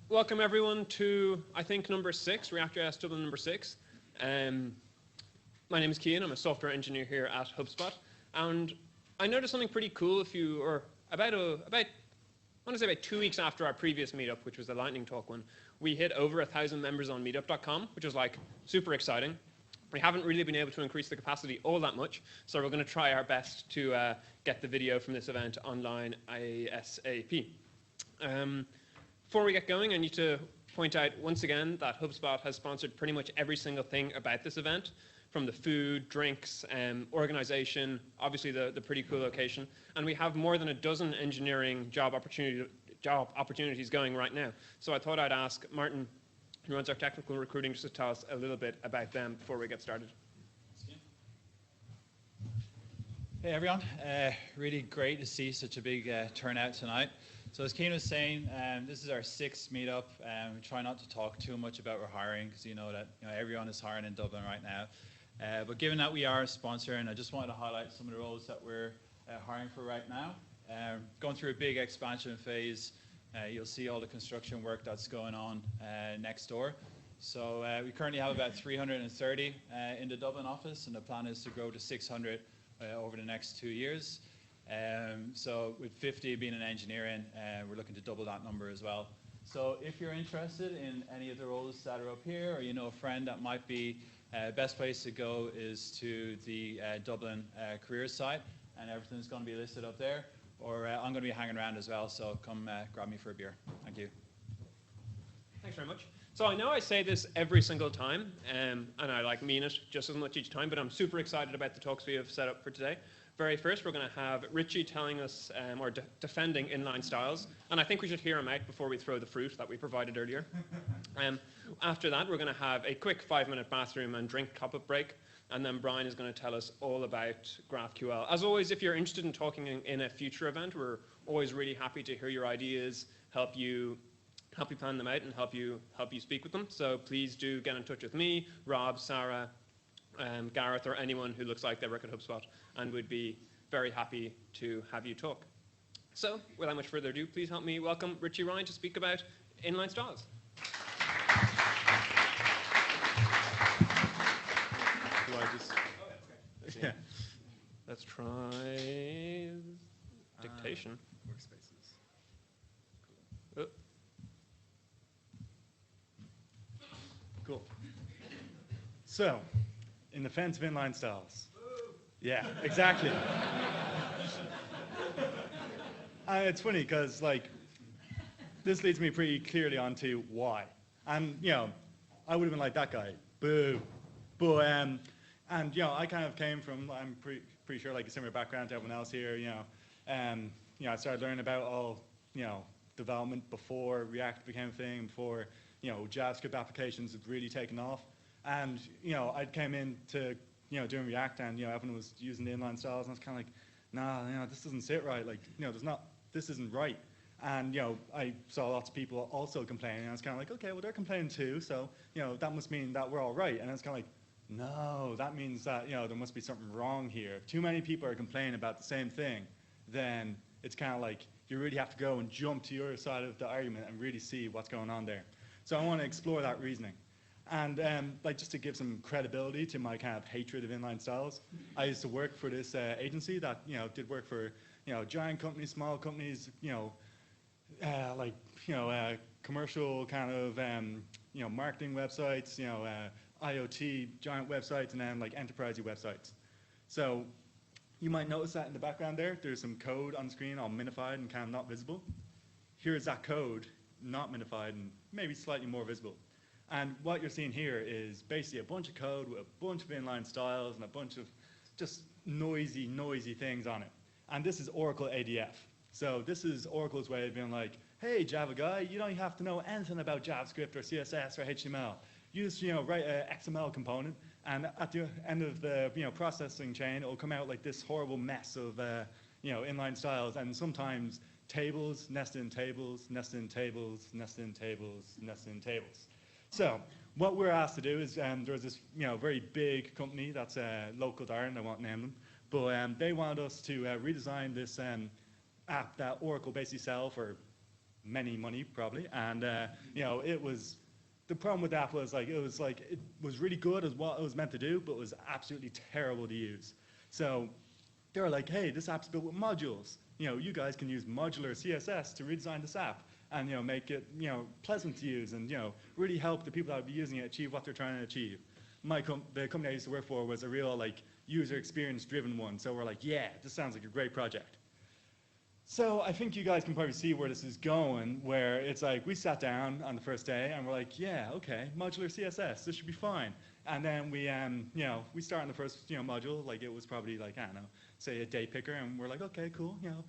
welcome everyone to, I think, number 6, ReactJSDublin number 6. My name is Cian. I'm a software engineer here at HubSpot. And I noticed something pretty cool about 2 weeks after our previous meetup, which was the lightning talk one, we hit over 1,000 members on meetup.com, which was like super exciting. We haven't really been able to increase the capacity all that much, so we're going to try our best to get the video from this event online ASAP. Before we get going, I need to point out once again that HubSpot has sponsored pretty much every single thing about this event, from the food, drinks, organization, obviously the pretty cool location, and we have more than a dozen engineering job opportunities going right now. So I thought I'd ask Martin, who runs our technical recruiting, just to tell us a little bit about them before we get started. Hey everyone, really great to see such a big turnout tonight. So as Cian was saying, this is our 6th meetup. We try not to talk too much about our hiring because you know that everyone is hiring in Dublin right now. But given that we are a sponsor, and I just wanted to highlight some of the roles that we're hiring for right now. Going through a big expansion phase. You'll see all the construction work that's going on next door. So we currently have about 330 in the Dublin office, and the plan is to grow to 600 over the next 2 years. So with 50 being in engineering, we're looking to double that number as well. So if you're interested in any of the roles that are up here, or you know a friend that might be, best place to go is to the Dublin careers site, and everything's going to be listed up there. Or I'm going to be hanging around as well, so come grab me for a beer. Thank you. Thanks very much. So I know I say this every single time, and I mean it just as much each time, but I'm super excited about the talks we have set up for today. Very first, we're going to have Richey telling us, defending Inline Styles, and I think we should hear him out before we throw the fruit that we provided earlier. After that, we're going to have a quick 5-minute bathroom and drink cup-up break, and then Brian is going to tell us all about GraphQL. As always, if you're interested in talking in a future event, we're always really happy to hear your ideas, help you plan them out, and help you speak with them. So please do get in touch with me, Rob, Sarah, Gareth, or anyone who looks like they work at HubSpot, and we'd be very happy to have you talk. So without much further ado, please help me welcome Richey Ryan to speak about Inline Styles. Yeah. Let's try dictation. Workspaces. Cool. Cool. So, in defense of Inline Styles. Yeah, exactly. It's funny because, this leads me pretty clearly onto why. And, I would have been like that guy. Boo. But, and, I kind of came from, I'm pretty sure, a similar background to everyone else here, I started learning about all, development before React became a thing, before, JavaScript applications had really taken off. And, I came into, doing React, and, everyone was using the inline styles, and I was kind of like, nah, this doesn't sit right. This isn't right. And, I saw lots of people also complaining, and I was kind of like, okay, well, they're complaining too, so, that must mean that we're all right. And I was kind of like, no, that means that, there must be something wrong here. If too many people are complaining about the same thing, then it's kind of like you really have to go and jump to your side of the argument and really see what's going on there. So I want to explore that reasoning. And just to give some credibility to my kind of hatred of inline styles, I used to work for this agency that, did work for, giant companies, small companies, commercial kind of, marketing websites, IoT giant websites, and then enterprisey websites. So you might notice that in the background there's some code on the screen all minified and kind of not visible. Here's that code not minified and maybe slightly more visible. And what you're seeing here is basically a bunch of code with a bunch of inline styles and a bunch of just noisy things on it. And this is Oracle ADF. So this is Oracle's way of being like, hey, Java guy, you don't have to know anything about JavaScript or CSS or HTML. You just, write an XML component, and at the end of the, processing chain, it'll come out like this horrible mess of, inline styles, and sometimes tables, nested in tables, nested in tables, nested in tables, nested in tables. So what we're asked to do is, there's this, very big company that's local to Ireland, I won't name them, but they wanted us to redesign this app that Oracle basically sell for many money probably, and you know, the problem with that was like, it was really good as what it was meant to do, but it was absolutely terrible to use. So they were like, hey, this app's built with modules. You know, you guys can use modular CSS to redesign this app and, you know, make it, you know, pleasant to use and, you know, really help the people that would be using it achieve what they're trying to achieve. The company I used to work for was a real, like, user experience driven one. So we're like, yeah, this sounds like a great project. So I think you guys can probably see where this is going, where it's like we sat down on the first day and we're like, yeah, okay, modular CSS, this should be fine. And then we, you know, we start on the first, you know, module, like it was probably like, I don't know, say a day picker, and we're like, okay, cool, you know,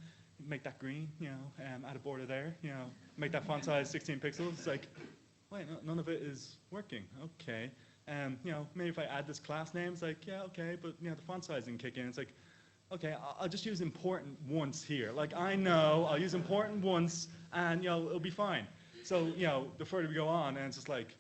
make that green, you know, add a border there, you know, make that font size 16 pixels. It's like, wait, no, none of it is working. Okay, you know, maybe if I add this class name, it's like, yeah, okay, but you know, the font size didn't kick in. It's like, okay, I'll just use important once here. Like I know I'll use important once, and you know, it'll be fine. So you know, the further we go on, and it's just like,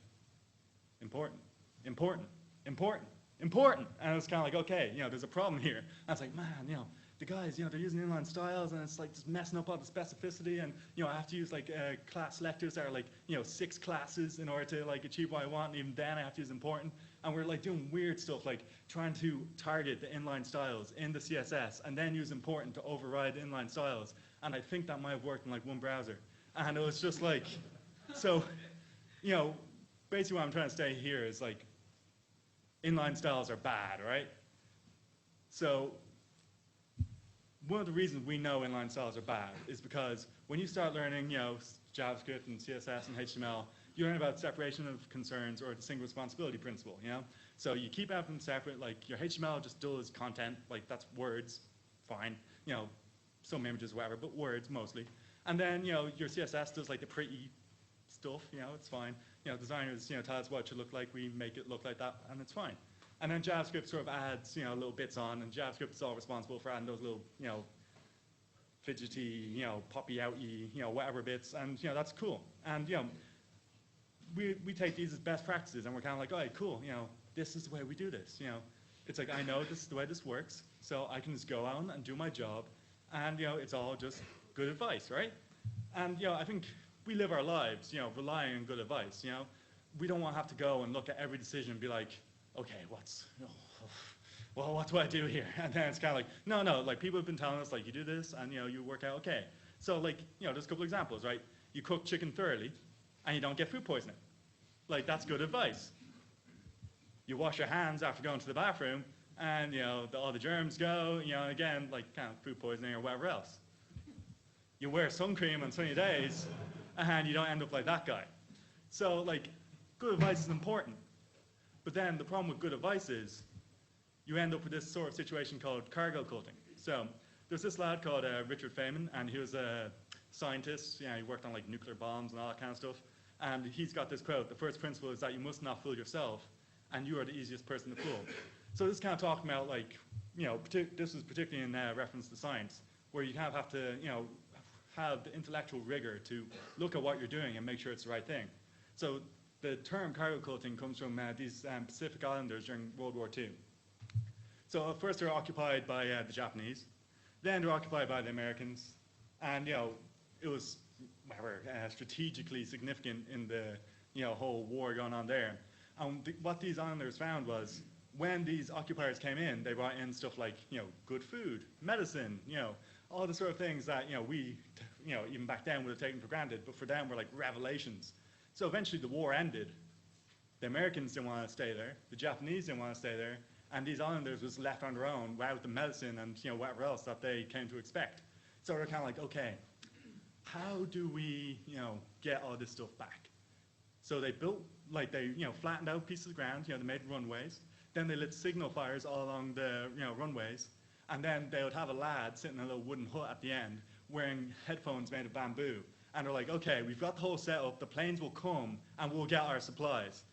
important, important, important, important, and it's kind of like, okay, you know, there's a problem here. And I was like, man, you know, the guys, you know, they're using inline styles, and it's like just messing up all the specificity, and you know, I have to use like class selectors that are like, you know, 6 classes in order to like achieve what I want, and even then I have to use important. And we're like doing weird stuff, like trying to target the inline styles in the CSS, and then use important to override inline styles. And I think that might have worked in like one browser. And it was just like, so, you know, basically what I'm trying to say here is like, inline styles are bad, right? So one of the reasons we know inline styles are bad is because when you start learning, you know, JavaScript and CSS and HTML, you learn about separation of concerns or the single responsibility principle, you know? So you keep everything separate, like your HTML just does content, like that's words, fine, you know, some images, whatever, but words mostly. And then, you know, your CSS does like the pretty stuff, you know, it's fine. You know, designers, you know, tell us what it should look like, we make it look like that, and it's fine. And then JavaScript sort of adds, you know, little bits on, and JavaScript is all responsible for adding those little, you know, fidgety, you know, poppy outy, you know, whatever bits, and, you know, that's cool. And, you know, we take these as best practices, and we're kind of like, all right, cool, you know, this is the way we do this, you know. It's like, I know this is the way this works, so I can just go out and do my job, and, you know, it's all just good advice, right? And, you know, I think we live our lives, you know, relying on good advice, you know. We don't want to have to go and look at every decision and be like, okay, well, what do I do here? And then it's kind of like, no, like people have been telling us, like, you do this, and, you know, you work out okay. So, like, you know, there's a couple examples, right? You cook chicken thoroughly, and you don't get food poisoning. Like, that's good advice. You wash your hands after going to the bathroom, and, you know, all the germs go, you know, again, like, kind of food poisoning or whatever else. You wear sun cream on sunny days, and you don't end up like that guy. So, like, good advice is important. But then the problem with good advice is you end up with this sort of situation called cargo culting. So there's this lad called Richard Feynman, and he was a scientist. You know, he worked on like nuclear bombs and all that kind of stuff. And he's got this quote: the first principle is that you must not fool yourself, and you are the easiest person to fool. So this is kind of talking about, like, you know, this is particularly in reference to science, where you kind of have to, you know, have the intellectual rigor to look at what you're doing and make sure it's the right thing. So the term cargo culting comes from these Pacific Islanders during World War II. So first they're occupied by the Japanese, then they're occupied by the Americans, and, you know, it was strategically significant in the, you know, whole war going on there. And what these islanders found was, when these occupiers came in, they brought in stuff like, you know, good food, medicine, you know, all the sort of things that, you know, we, you know, even back then would have taken for granted, but for them were like revelations. So eventually the war ended. The Americans didn't want to stay there. The Japanese didn't want to stay there. And these islanders was left on their own without the medicine and, you know, whatever else that they came to expect. So they're kind of like, okay, how do we, you know, get all this stuff back? So they built, like, they, you know, flattened out pieces of ground. You know, they made runways. Then they lit signal fires all along the, you know, runways. And then they would have a lad sitting in a little wooden hut at the end wearing headphones made of bamboo. And they're like, okay, we've got the whole setup, the planes will come, and we'll get our supplies.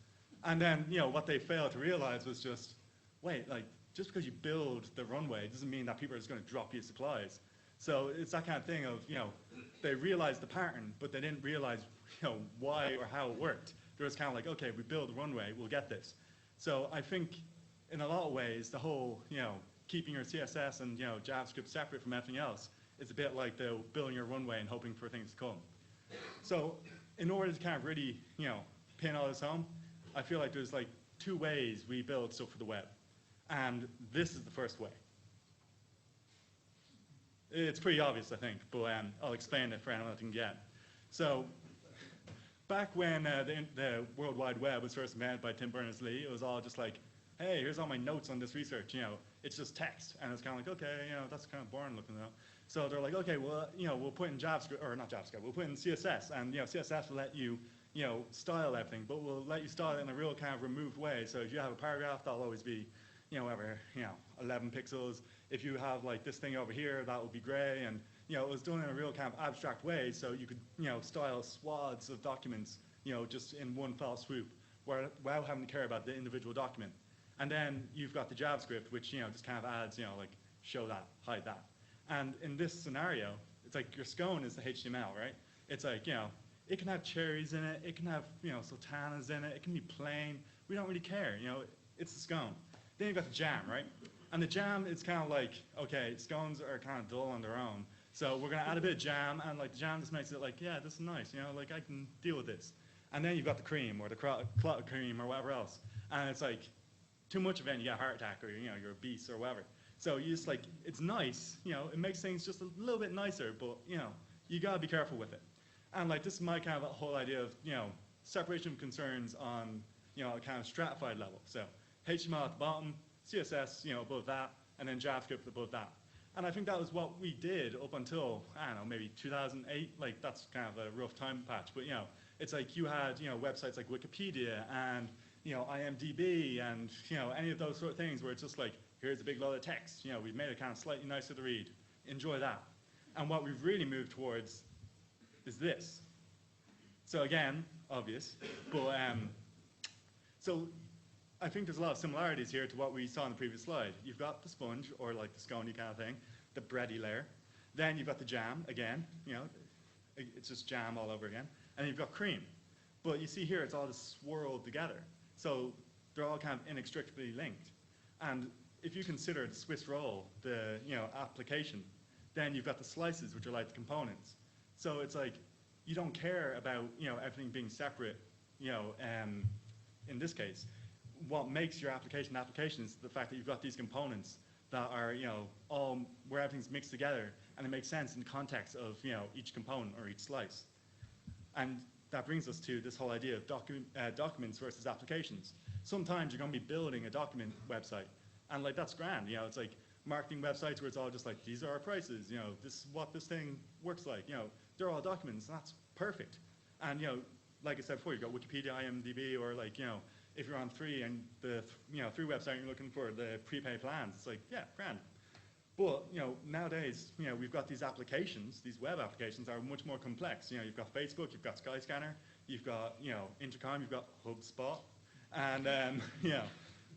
And then, you know, what they failed to realize was just, wait, like, just because you build the runway doesn't mean that people are just going to drop you supplies. So it's that kind of thing of, you know, they realized the pattern, but they didn't realize, you know, why or how it worked. They were just kind of like, okay, we build the runway, we'll get this. So I think, in a lot of ways, the whole, you know, keeping your CSS and, you know, JavaScript separate from everything else is a bit like the building your runway and hoping for things to come. So in order to kind of really, pin all this home, I feel like there's like two ways we build stuff for the web. And this is the first way. It's pretty obvious, I think, but I'll explain it for anyone that can get. So back when the World Wide Web was first invented by Tim Berners-Lee, it was all just like, hey, here's all my notes on this research. It's just text. And it's kind of like, okay, that's kind of boring looking though. So they're like, okay, well, we'll put in JavaScript, or not JavaScript, we'll put in CSS. And, CSS will let you, style everything, but we'll let you style it in a real kind of removed way. So if you have a paragraph, that'll always be, whatever, 11 pixels. If you have like this thing over here, that will be gray. And, it was done in a real kind of abstract way. So you could, style swaths of documents, just in one fell swoop, without having to care about the individual document. And then you've got the JavaScript, which, just kind of adds, like show that, hide that. And in this scenario, it's like your scone is the HTML, right? It's like, it can have cherries in it, it can have, sultanas in it, it can be plain. We don't really care, it's the scone. Then you've got the jam, right? And the jam is kind of like, okay, scones are kind of dull on their own. So we're going to add a bit of jam, and like the jam just makes it like, yeah, this is nice, like I can deal with this. And then you've got the cream, or the clotted cream, or whatever else. And it's like, too much of it, and you get a heart attack, or you're obese, or whatever. So you just like, it's nice, it makes things just a little bit nicer, but you gotta be careful with it. And like, this is my kind of whole idea of, separation of concerns on, a kind of stratified level. So HTML at the bottom, CSS, above that, and then JavaScript above that. And I think that was what we did up until, I don't know, maybe 2008. Like, that's kind of a rough time patch. But, it's like you had, websites like Wikipedia and, IMDb and, any of those sort of things where it's just like, here's a big load of text. We've made it kind of slightly nicer to read. Enjoy that. And what we've really moved towards is this. So again, obvious. But, so I think there's a lot of similarities here to what we saw in the previous slide. You've got the sponge, or like the scony kind of thing, the bready layer. Then you've got the jam, again, it's just jam all over again. And you've got cream. But you see here, it's all just swirled together. So they're all kind of inextricably linked. And if you consider the Swiss roll, the application, then you've got the slices, which are like the components. So it's like, you don't care about everything being separate, in this case. What makes your application is the fact that you've got these components that are, all where everything's mixed together, and it makes sense in the context of, each component or each slice. And that brings us to this whole idea of documents versus applications. Sometimes you're going to be building a document website, and like that's grand. It's like marketing websites where it's all just like, these are our prices. This is what this thing works like. They're all documents, and that's perfect. And like I said before, you've got Wikipedia, IMDb, or like if you're on 3 and the 3 website and you're looking for the prepaid plans, it's like, yeah, grand. But nowadays, we've got these applications, these web applications are much more complex. You've got Facebook, you've got Skyscanner, you've got Intercom, you've got HubSpot, and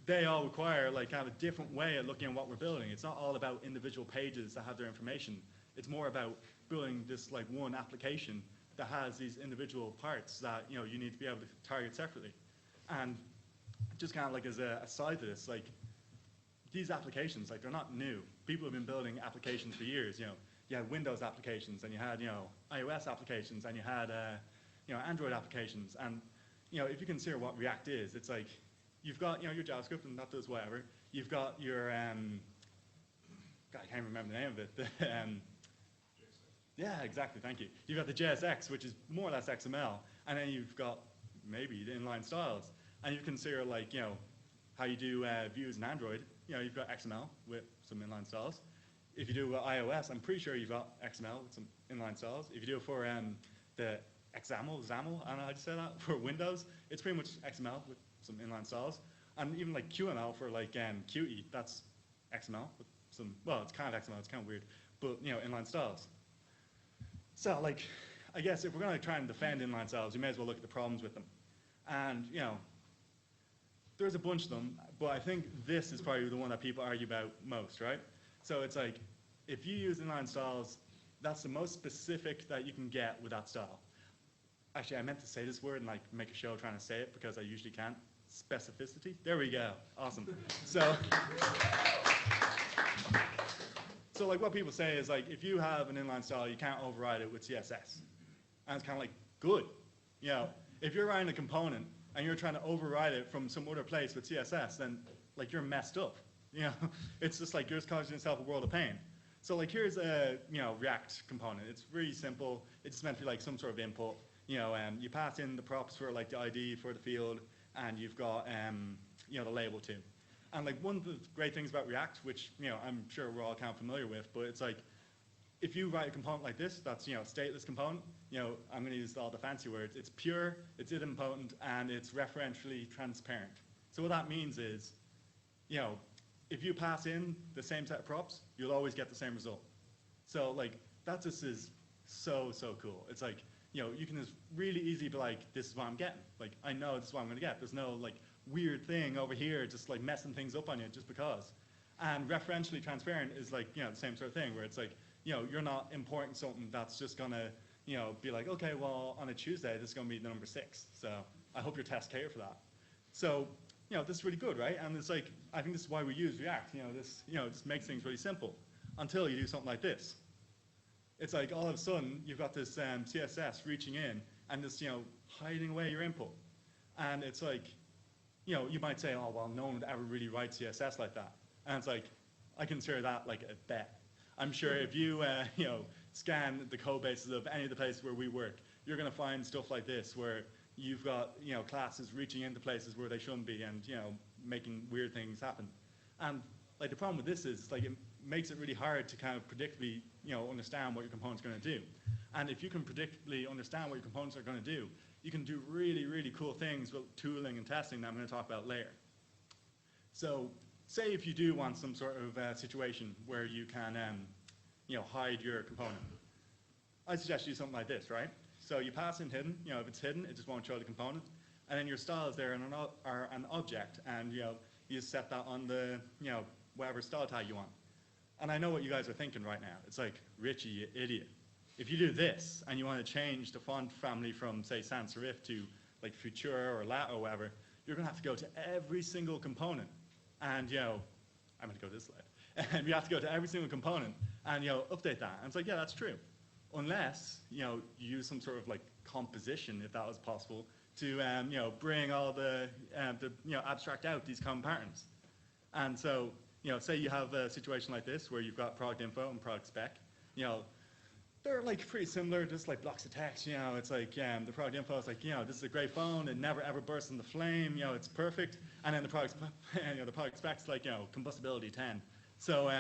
they all require like kind of a different way of looking at what we're building. It's not all about individual pages that have their information. It's more about building this like one application that has these individual parts that you need to be able to target separately. And just kind of like as a side to this, like these applications, like they're not new. People have been building applications for years. You had Windows applications, and you had iOS applications, and you had Android applications. And if you consider what React is, it's like you've got your JavaScript, and that does whatever. You've got your God, I can't remember the name of it. Yeah, exactly. Thank you. You've got the JSX, which is more or less XML, and then you've got maybe the inline styles. And you consider like how you do views in Android. You've got XML with some inline styles. If you do iOS, I'm pretty sure you've got XML with some inline styles. If you do it for the XAML, I don't know how to say that, for Windows, it's pretty much XML with some inline styles. And even like QML for like Qt, that's XML with some, well, it's kind of XML, it's kind of weird, but inline styles. So like, I guess if we're going to try and defend inline styles, you may as well look at the problems with them. And there's a bunch of them, but I think this is probably the one that people argue about most, right? So it's like, if you use inline styles, that's the most specific that you can get with that style. Actually, I meant to say this word and like make a show trying to say it because I usually can't. Specificity. There we go. Awesome. So like what people say is like, if you have an inline style, you can't override it with CSS. And it's kind of like, good. You know, if you're writing a component and you're trying to override it from some other place with CSS, then like you're messed up. You know, it's just like you're just causing yourself a world of pain. So like here's a React component. It's really simple. It's meant to be like some sort of input. You know, you pass in the props for like the ID for the field, and you've got the label too. And like one of the great things about React, which I'm sure we're all kind of familiar with, but it's like if you write a component like this, that's stateless component. I'm going to use all the fancy words. It's pure, it's idempotent, and it's referentially transparent. So what that means is, if you pass in the same set of props, you'll always get the same result. So like that just is so cool. It's like you can just really easily be like, this is what I'm getting. Like I know this is what I'm going to get. There's no like weird thing over here just like messing things up on you just because. And referentially transparent is like the same sort of thing where it's like you're not importing something that's just gonna be like, okay, well on a Tuesday this is gonna be the number 6. So I hope your test cater for that. So this is really good, right? And it's like I think this is why we use React. This just makes things really simple until you do something like this. It's like all of a sudden you've got this CSS reaching in and just hiding away your input. And it's like you might say, oh well, no one would ever really write CSS like that. And it's like I consider that like a bet. I'm sure if you scan the code bases of any of the places where we work, you're going to find stuff like this where you've got classes reaching into places where they shouldn't be and making weird things happen. And like the problem with this is like it makes it really hard to kind of predictably understand what your component's going to do. And if you can predictably understand what your components are going to do, you can do really cool things with tooling and testing that I'm going to talk about later. So say if you do want some sort of situation where you can hide your component. I suggest you do something like this, right? So you pass in hidden. If it's hidden, it just won't show the component. And then your styles there are an object, and you just set that on the whatever style tag you want. And I know what you guys are thinking right now. It's like, Richie, you idiot. If you do this and you want to change the font family from say sans serif to like Futura or Lat or whatever, you're going to have to go to every single component. And I'm going to go this slide. And you have to go to every single component and update that. And it's like, yeah, that's true. Unless you use some sort of like composition, if that was possible, to bring all the abstract out these common patterns. And so say you have a situation like this where you've got product info and product spec. They're like pretty similar, just like blocks of text. It's like the product info is like this is a great phone, it never ever bursts into flame. It's perfect. And then the product the product spec's like combustibility 10. So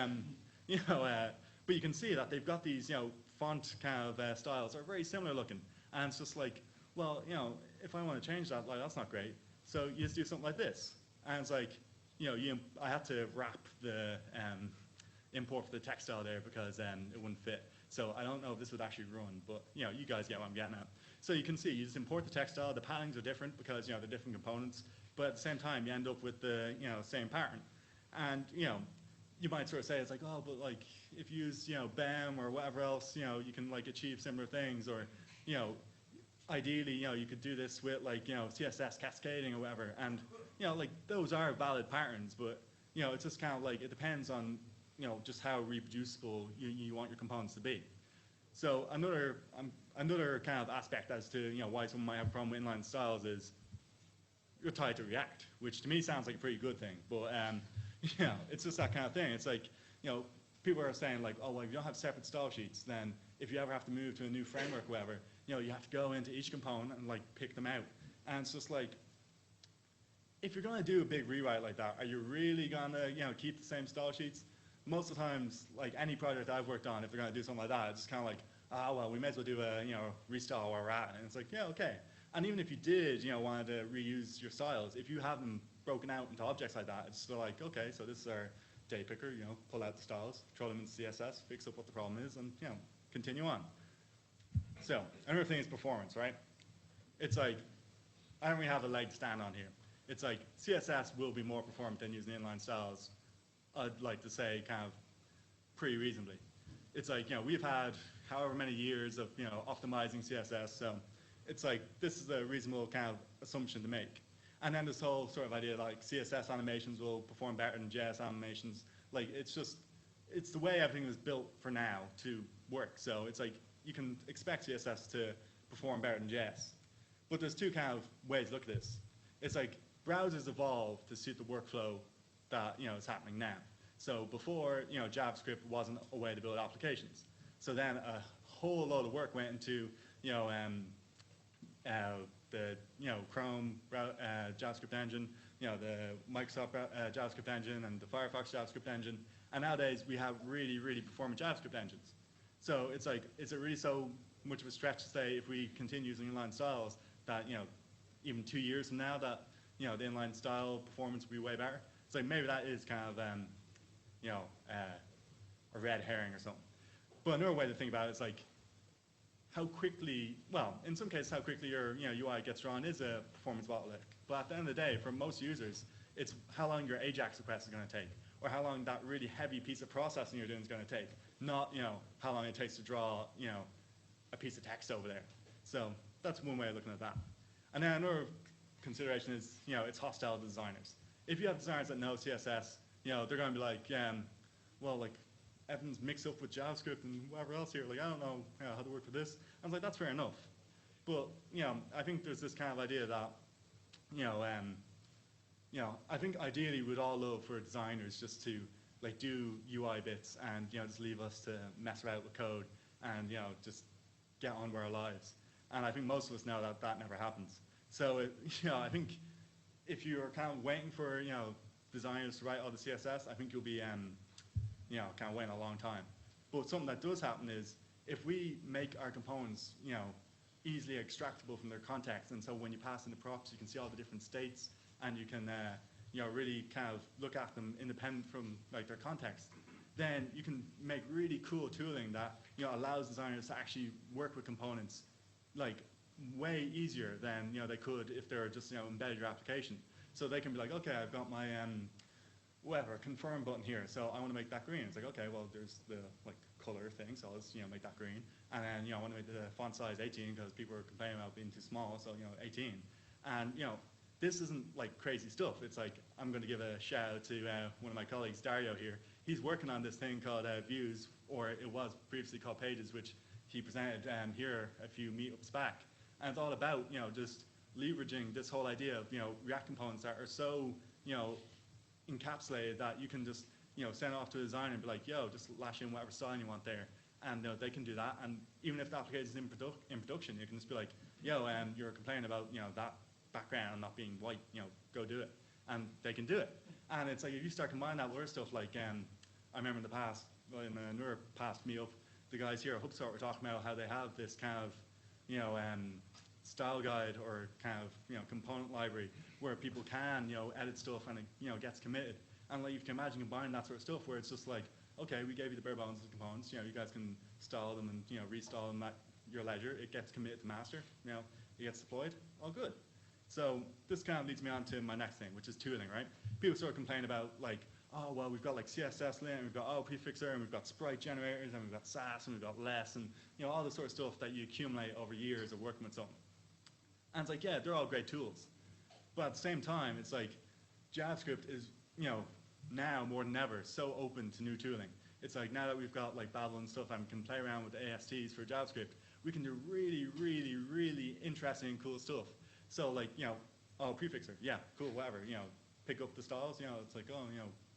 but you can see that they've got these font kind of styles that are very similar looking. And it's just like, well, if I want to change that, like that's not great. So you just do something like this. And it's like, I had to wrap the import for the text style there because it wouldn't fit. So I don't know if this would actually run, but you guys get what I'm getting at. So you can see, you just import the text style. The patterns are different because they're different components, but at the same time you end up with the same pattern. And you might sort of say it's like, oh, but like if you use BEM or whatever else, you can like achieve similar things, or ideally you could do this with like CSS cascading or whatever. And like those are valid patterns, but it's just kind of like it depends on just how reproducible you want your components to be. So another kind of aspect as to why someone might have a problem with inline styles is you're tied to React, which to me sounds like a pretty good thing, but it's just that kind of thing. It's like people are saying like, oh well, if you don't have separate style sheets, then if you ever have to move to a new framework or whatever, you have to go into each component and like pick them out. And it's just like, if you're going to do a big rewrite like that, are you really going to keep the same style sheets? Most of the times, like any project I've worked on, if they're going to do something like that, it's just kind of like, ah, well, we may as well do a restyle where we're at. And it's like, yeah, okay. And even if you did, wanted to reuse your styles, if you have them broken out into objects like that, it's still like, okay, so this is our day picker, pull out the styles, throw them into CSS, fix up what the problem is, and continue on. So another thing is performance, right? It's like, I don't really have a leg to stand on here. It's like CSS will be more performant than using inline styles. I'd like to say kind of pretty reasonably. It's like, we've had however many years of, optimizing CSS, so it's like, this is a reasonable kind of assumption to make. And then this whole sort of idea like CSS animations will perform better than JS animations, like it's the way everything is built for now to work. So it's like, you can expect CSS to perform better than JS. But there's two kind of ways to look at this. It's like browsers evolve to suit the workflow that is happening now. So before JavaScript wasn't a way to build applications. So then a whole load of work went into the Chrome JavaScript engine, the Microsoft JavaScript engine, and the Firefox JavaScript engine. And nowadays we have really, really performant JavaScript engines. So it's like, is it really so much of a stretch to say if we continue using inline styles that even 2 years from now that the inline style performance will be way better? It's like maybe that is kind of a red herring or something. But another way to think about it is like how quickly, well, in some cases how quickly your UI gets drawn is a performance bottleneck. But at the end of the day, for most users, it's how long your AJAX request is going to take, or how long that really heavy piece of processing you're doing is going to take, not how long it takes to draw a piece of text over there. So that's one way of looking at that. And then another consideration is it's hostile to designers. If you have designers that know CSS, they're going to be like, well, like everything's mixed up with JavaScript and whatever else here. Like I don't know how to work with this. I was like, that's fair enough. But I think there's this kind of idea that I think ideally we'd all love for designers just to like do UI bits and just leave us to mess around with code and just get on with our lives. And I think most of us know that that never happens. So I think if you're kind of waiting for designers to write all the CSS, I think you'll be kind of waiting a long time. But something that does happen is if we make our components easily extractable from their context, and so when you pass in the props, you can see all the different states, and you can really kind of look at them independent from like their context, then you can make really cool tooling that allows designers to actually work with components like way easier than they could if they're just embedded your application. So they can be like, okay, I've got my whatever confirm button here, so I want to make that green. It's like, okay, well there's the like color thing, so let's make that green. And then I want to make the font size 18 because people are complaining about being too small, so 18. And this isn't like crazy stuff. It's like I'm going to give a shout out to one of my colleagues, Dario here. He's working on this thing called views, or it was previously called pages, which he presented here a few meetups back. And it's all about just leveraging this whole idea of React components that are so encapsulated that you can just send it off to a designer and be like, yo, just lash in whatever style you want there, and they can do that. And even if the application is in production, you can just be like, yo, you're complaining about that background not being white, go do it, and they can do it. And it's like if you start combining that with other stuff, like I remember in the past, in another past meetup, the guys here at HubSpot were talking about how they have this kind of style guide or kind of component library where people can edit stuff and it gets committed. And like you can imagine combining that sort of stuff where it's just like, okay, we gave you the bare bones of the components, you guys can style them and restyle them at your leisure. It gets committed to master, it gets deployed, all good. So this kind of leads me on to my next thing, which is tooling, right? People sort of complain about like, oh, well, we've got like CSS lint, and we've got prefixer, and we've got sprite generators, and we've got Sass, and we've got less, and all this sort of stuff that you accumulate over years of working with something. And it's like, yeah, they're all great tools. But at the same time, it's like JavaScript is, now more than ever, so open to new tooling. It's like now that we've got like Babel and stuff and can play around with ASTs for JavaScript, we can do really, really, really interesting and cool stuff. So like, prefixer, yeah, cool, whatever, pick up the styles, it's like, oh,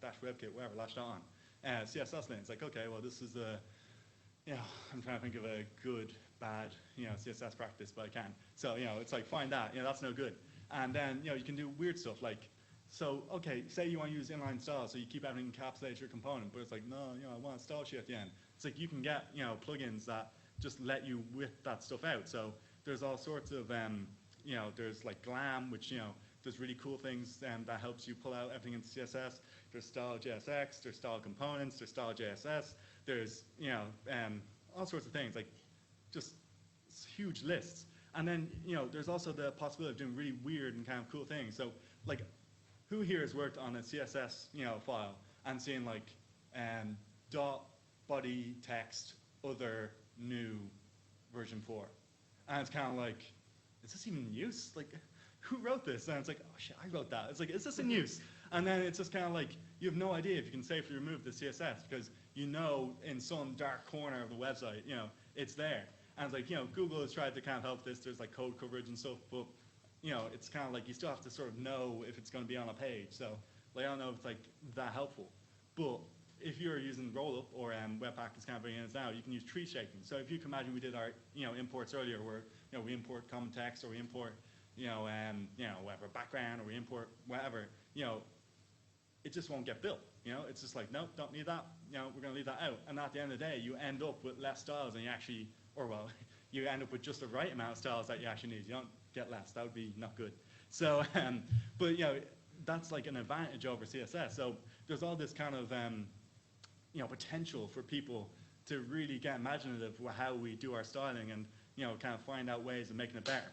dash WebKit, whatever, lash that on. CSS lint, it's like, okay, well, this is the, I'm trying to think of a good, bad, CSS practice, but I can. So, it's like, find that, that's no good. And then, you can do weird stuff like, so, okay, say you want to use inline styles, so you keep having encapsulated your component, but it's like, no, I want a style sheet at the end. It's like you can get, plugins that just let you whip that stuff out. So there's all sorts of, there's like Glam, which, does really cool things that helps you pull out everything in CSS. There's style.jsx, there's style components, there's style.jss, there's, all sorts of things, like just huge lists. And then, there's also the possibility of doing really weird and kind of cool things. So, like, who here has worked on a CSS, file and seen like dot body text other new version 4? And it's kind of like, is this even in use? Like, who wrote this? And it's like, oh shit, I wrote that. It's like, is this in use? And then it's just kind of like, you have no idea if you can safely remove the CSS because in some dark corner of the website, it's there. And it's like, Google has tried to kind of help this. There's like code coverage and stuff, but it's kind of like you still have to sort of know if it's going to be on a page. So like, I don't know if it's like that helpful. But if you're using Rollup or Webpack is kind of bringing it now, you can use tree shaking. So if you can imagine we did our imports earlier where we import common text or we import whatever background or we import whatever, it just won't get built. It's just like, nope, don't need that. We're going to leave that out. And at the end of the day, you end up with less styles than you actually, you end up with just the right amount of styles that you actually need. You don't get less. That would be not good. So, but that's like an advantage over CSS. So there's all this kind of potential for people to really get imaginative with how we do our styling and kind of find out ways of making it better.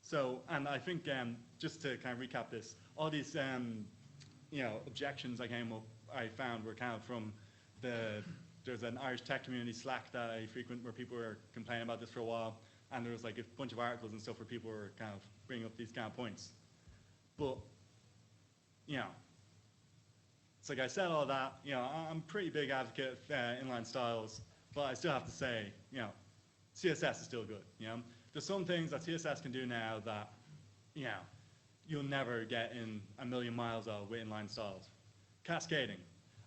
So, and I think just to kind of recap this, all these objections I found were kind of from there's an Irish tech community Slack that I frequent where people were complaining about this for a while, and there was like a bunch of articles and stuff where people were kind of bringing up these kind of points. But it's like I said all that, I'm a pretty big advocate of inline styles, but I still have to say, CSS is still good. There's some things that CSS can do now that, you'll never get in a million miles of with inline styles. Cascading.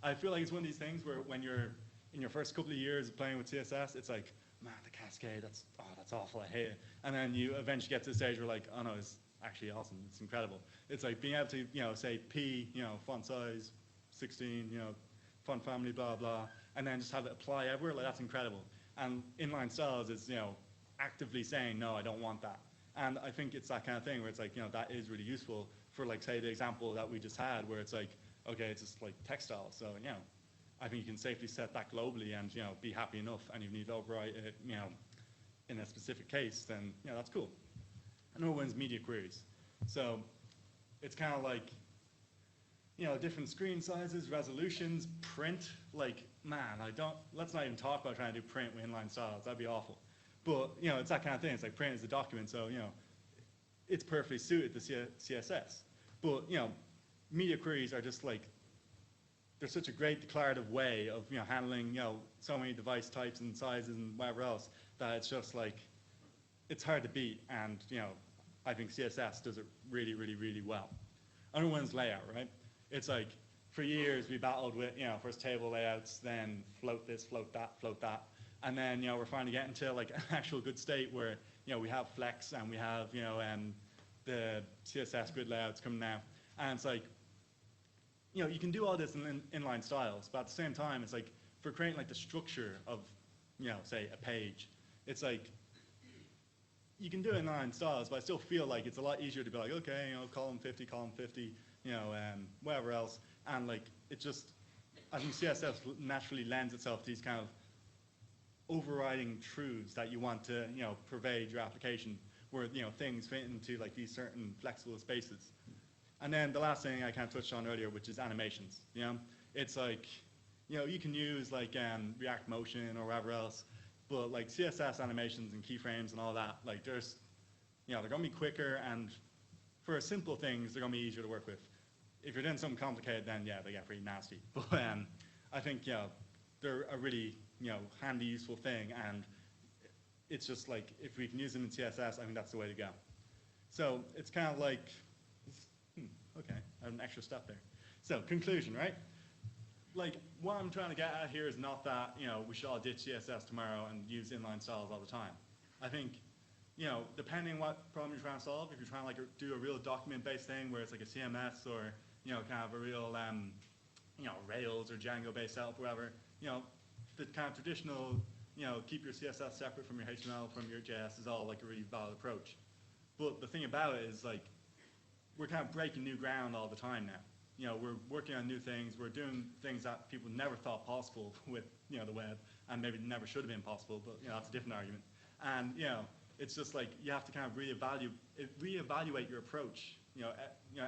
I feel like it's one of these things where when you're in your first couple of years of playing with CSS, it's like, man, the cascade, that's awful, I hate it. And then you eventually get to the stage where like, oh no, it's actually awesome, it's incredible. It's like being able to, say P, font size, 16, font family, blah, blah, and then just have it apply everywhere, like that's incredible. And inline styles is, actively saying, no, I don't want that. And I think it's that kind of thing where it's like, that is really useful for like, say the example that we just had where it's like, okay, it's just like text style. So, I think you can safely set that globally and, be happy enough. And if you need to overwrite it, in a specific case, then, that's cool. Another one's media queries. So it's kind of like, different screen sizes, resolutions, print. Like, man, let's not even talk about trying to do print with inline styles. That'd be awful. But, it's that kind of thing. It's like print is a document, so, it's perfectly suited to CSS. But, media queries are just like, they're such a great declarative way of, handling, so many device types and sizes and whatever else that it's just like, it's hard to beat. And, I think CSS does it really, really, really well. Another one's layout, right? It's like, for years we battled with, first table layouts, then float this, float that. And then, we're finally getting to like an actual good state where, we have Flex and we have, the CSS grid layouts coming now. And it's like, you can do all this in inline styles, but at the same time, it's like, for creating like the structure of, say a page, it's like, you can do it in inline styles, but I still feel like it's a lot easier to be like, okay, column 50, whatever else. And like, I think CSS naturally lends itself to these kind of overriding truths that you want to, pervade your application where, things fit into like these certain flexible spaces. And then the last thing I kind of touched on earlier, which is animations. It's like, you can use like React Motion or whatever else, but like CSS animations and keyframes and all that, like they're going to be quicker, and for simple things, they're going to be easier to work with. If you're doing something complicated, then yeah, they get pretty nasty. But I think, they're a really, handy, useful thing, and it's just like, if we can use them in CSS, I think that's the way to go. So it's kind of like, okay, I have an extra step there. So conclusion, right? Like, what I'm trying to get at here is not that, we should all ditch CSS tomorrow and use inline styles all the time. I think, depending what problem you're trying to solve, if you're trying to like do a real document-based thing where it's like a CMS or, kind of a real, Rails or Django-based setup, whatever, the kind of traditional, keep your CSS separate from your HTML, from your JS is all like a really valid approach. But the thing about it is like, we're kind of breaking new ground all the time now. We're working on new things. We're doing things that people never thought possible with, the web, and maybe never should have been possible, but, that's a different argument. And, it's just like, you have to kind of reevaluate your approach,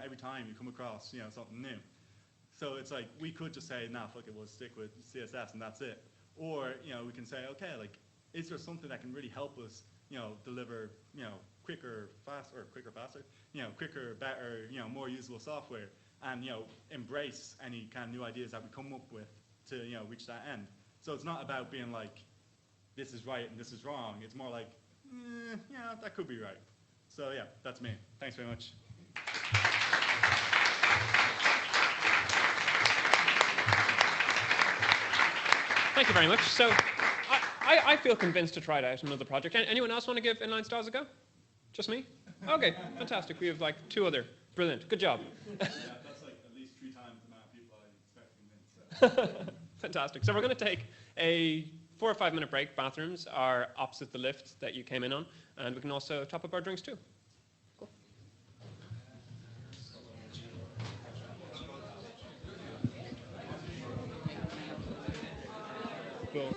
every time you come across, something new. So it's like, we could just say, nah, fuck it, we'll stick with CSS and that's it. Or, we can say, okay, like, is there something that can really help us, deliver, quicker, faster, better, more usable software, and, embrace any kind of new ideas that we come up with to, reach that end. So it's not about being like, this is right and this is wrong. It's more like, yeah, that could be right. So yeah, that's me. Thanks very much. Thank you very much. So I feel convinced to try it out in another project. Anyone else want to give Inline Styles a go? Just me? Okay, fantastic. We have like 2 other. Brilliant. Good job. Yeah, that's like at least 3 times the amount of people I expect to win. Fantastic. So we're going to take a 4 or 5 minute break. Bathrooms are opposite the lift that you came in on. And we can also top up our drinks too. Cool. Cool.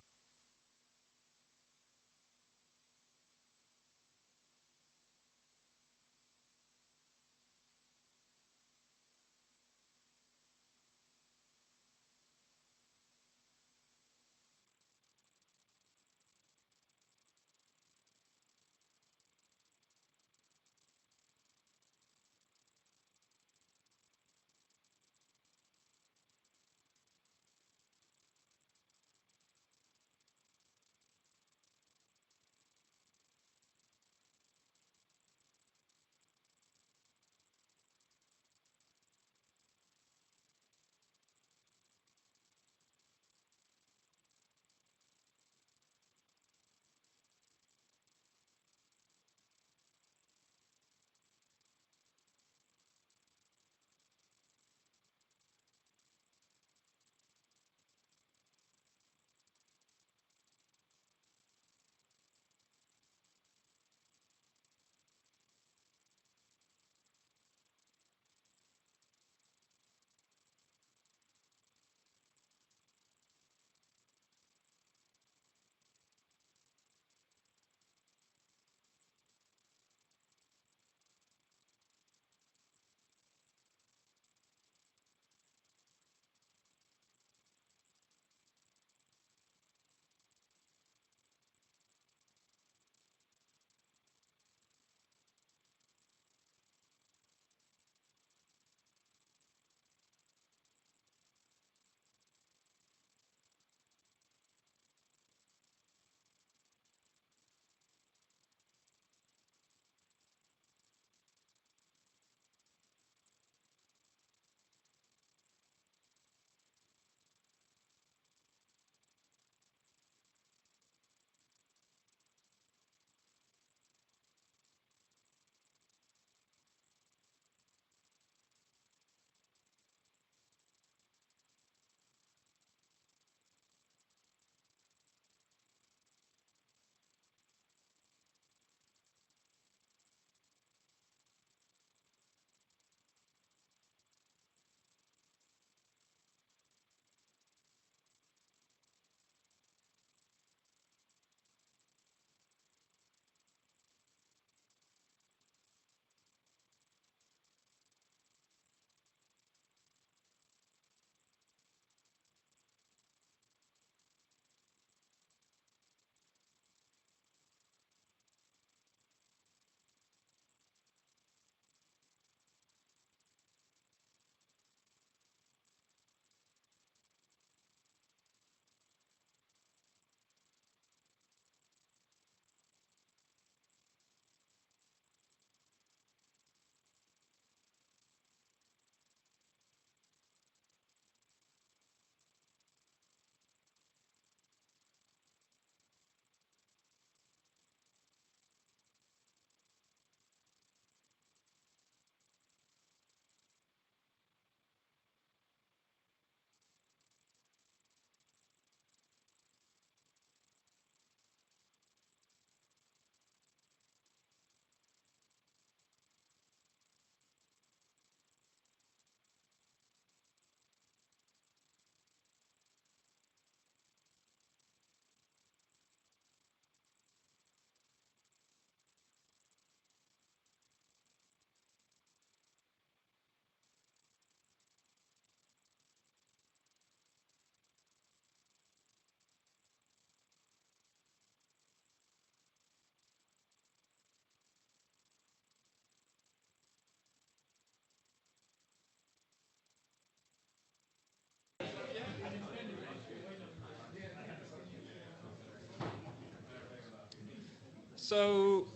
So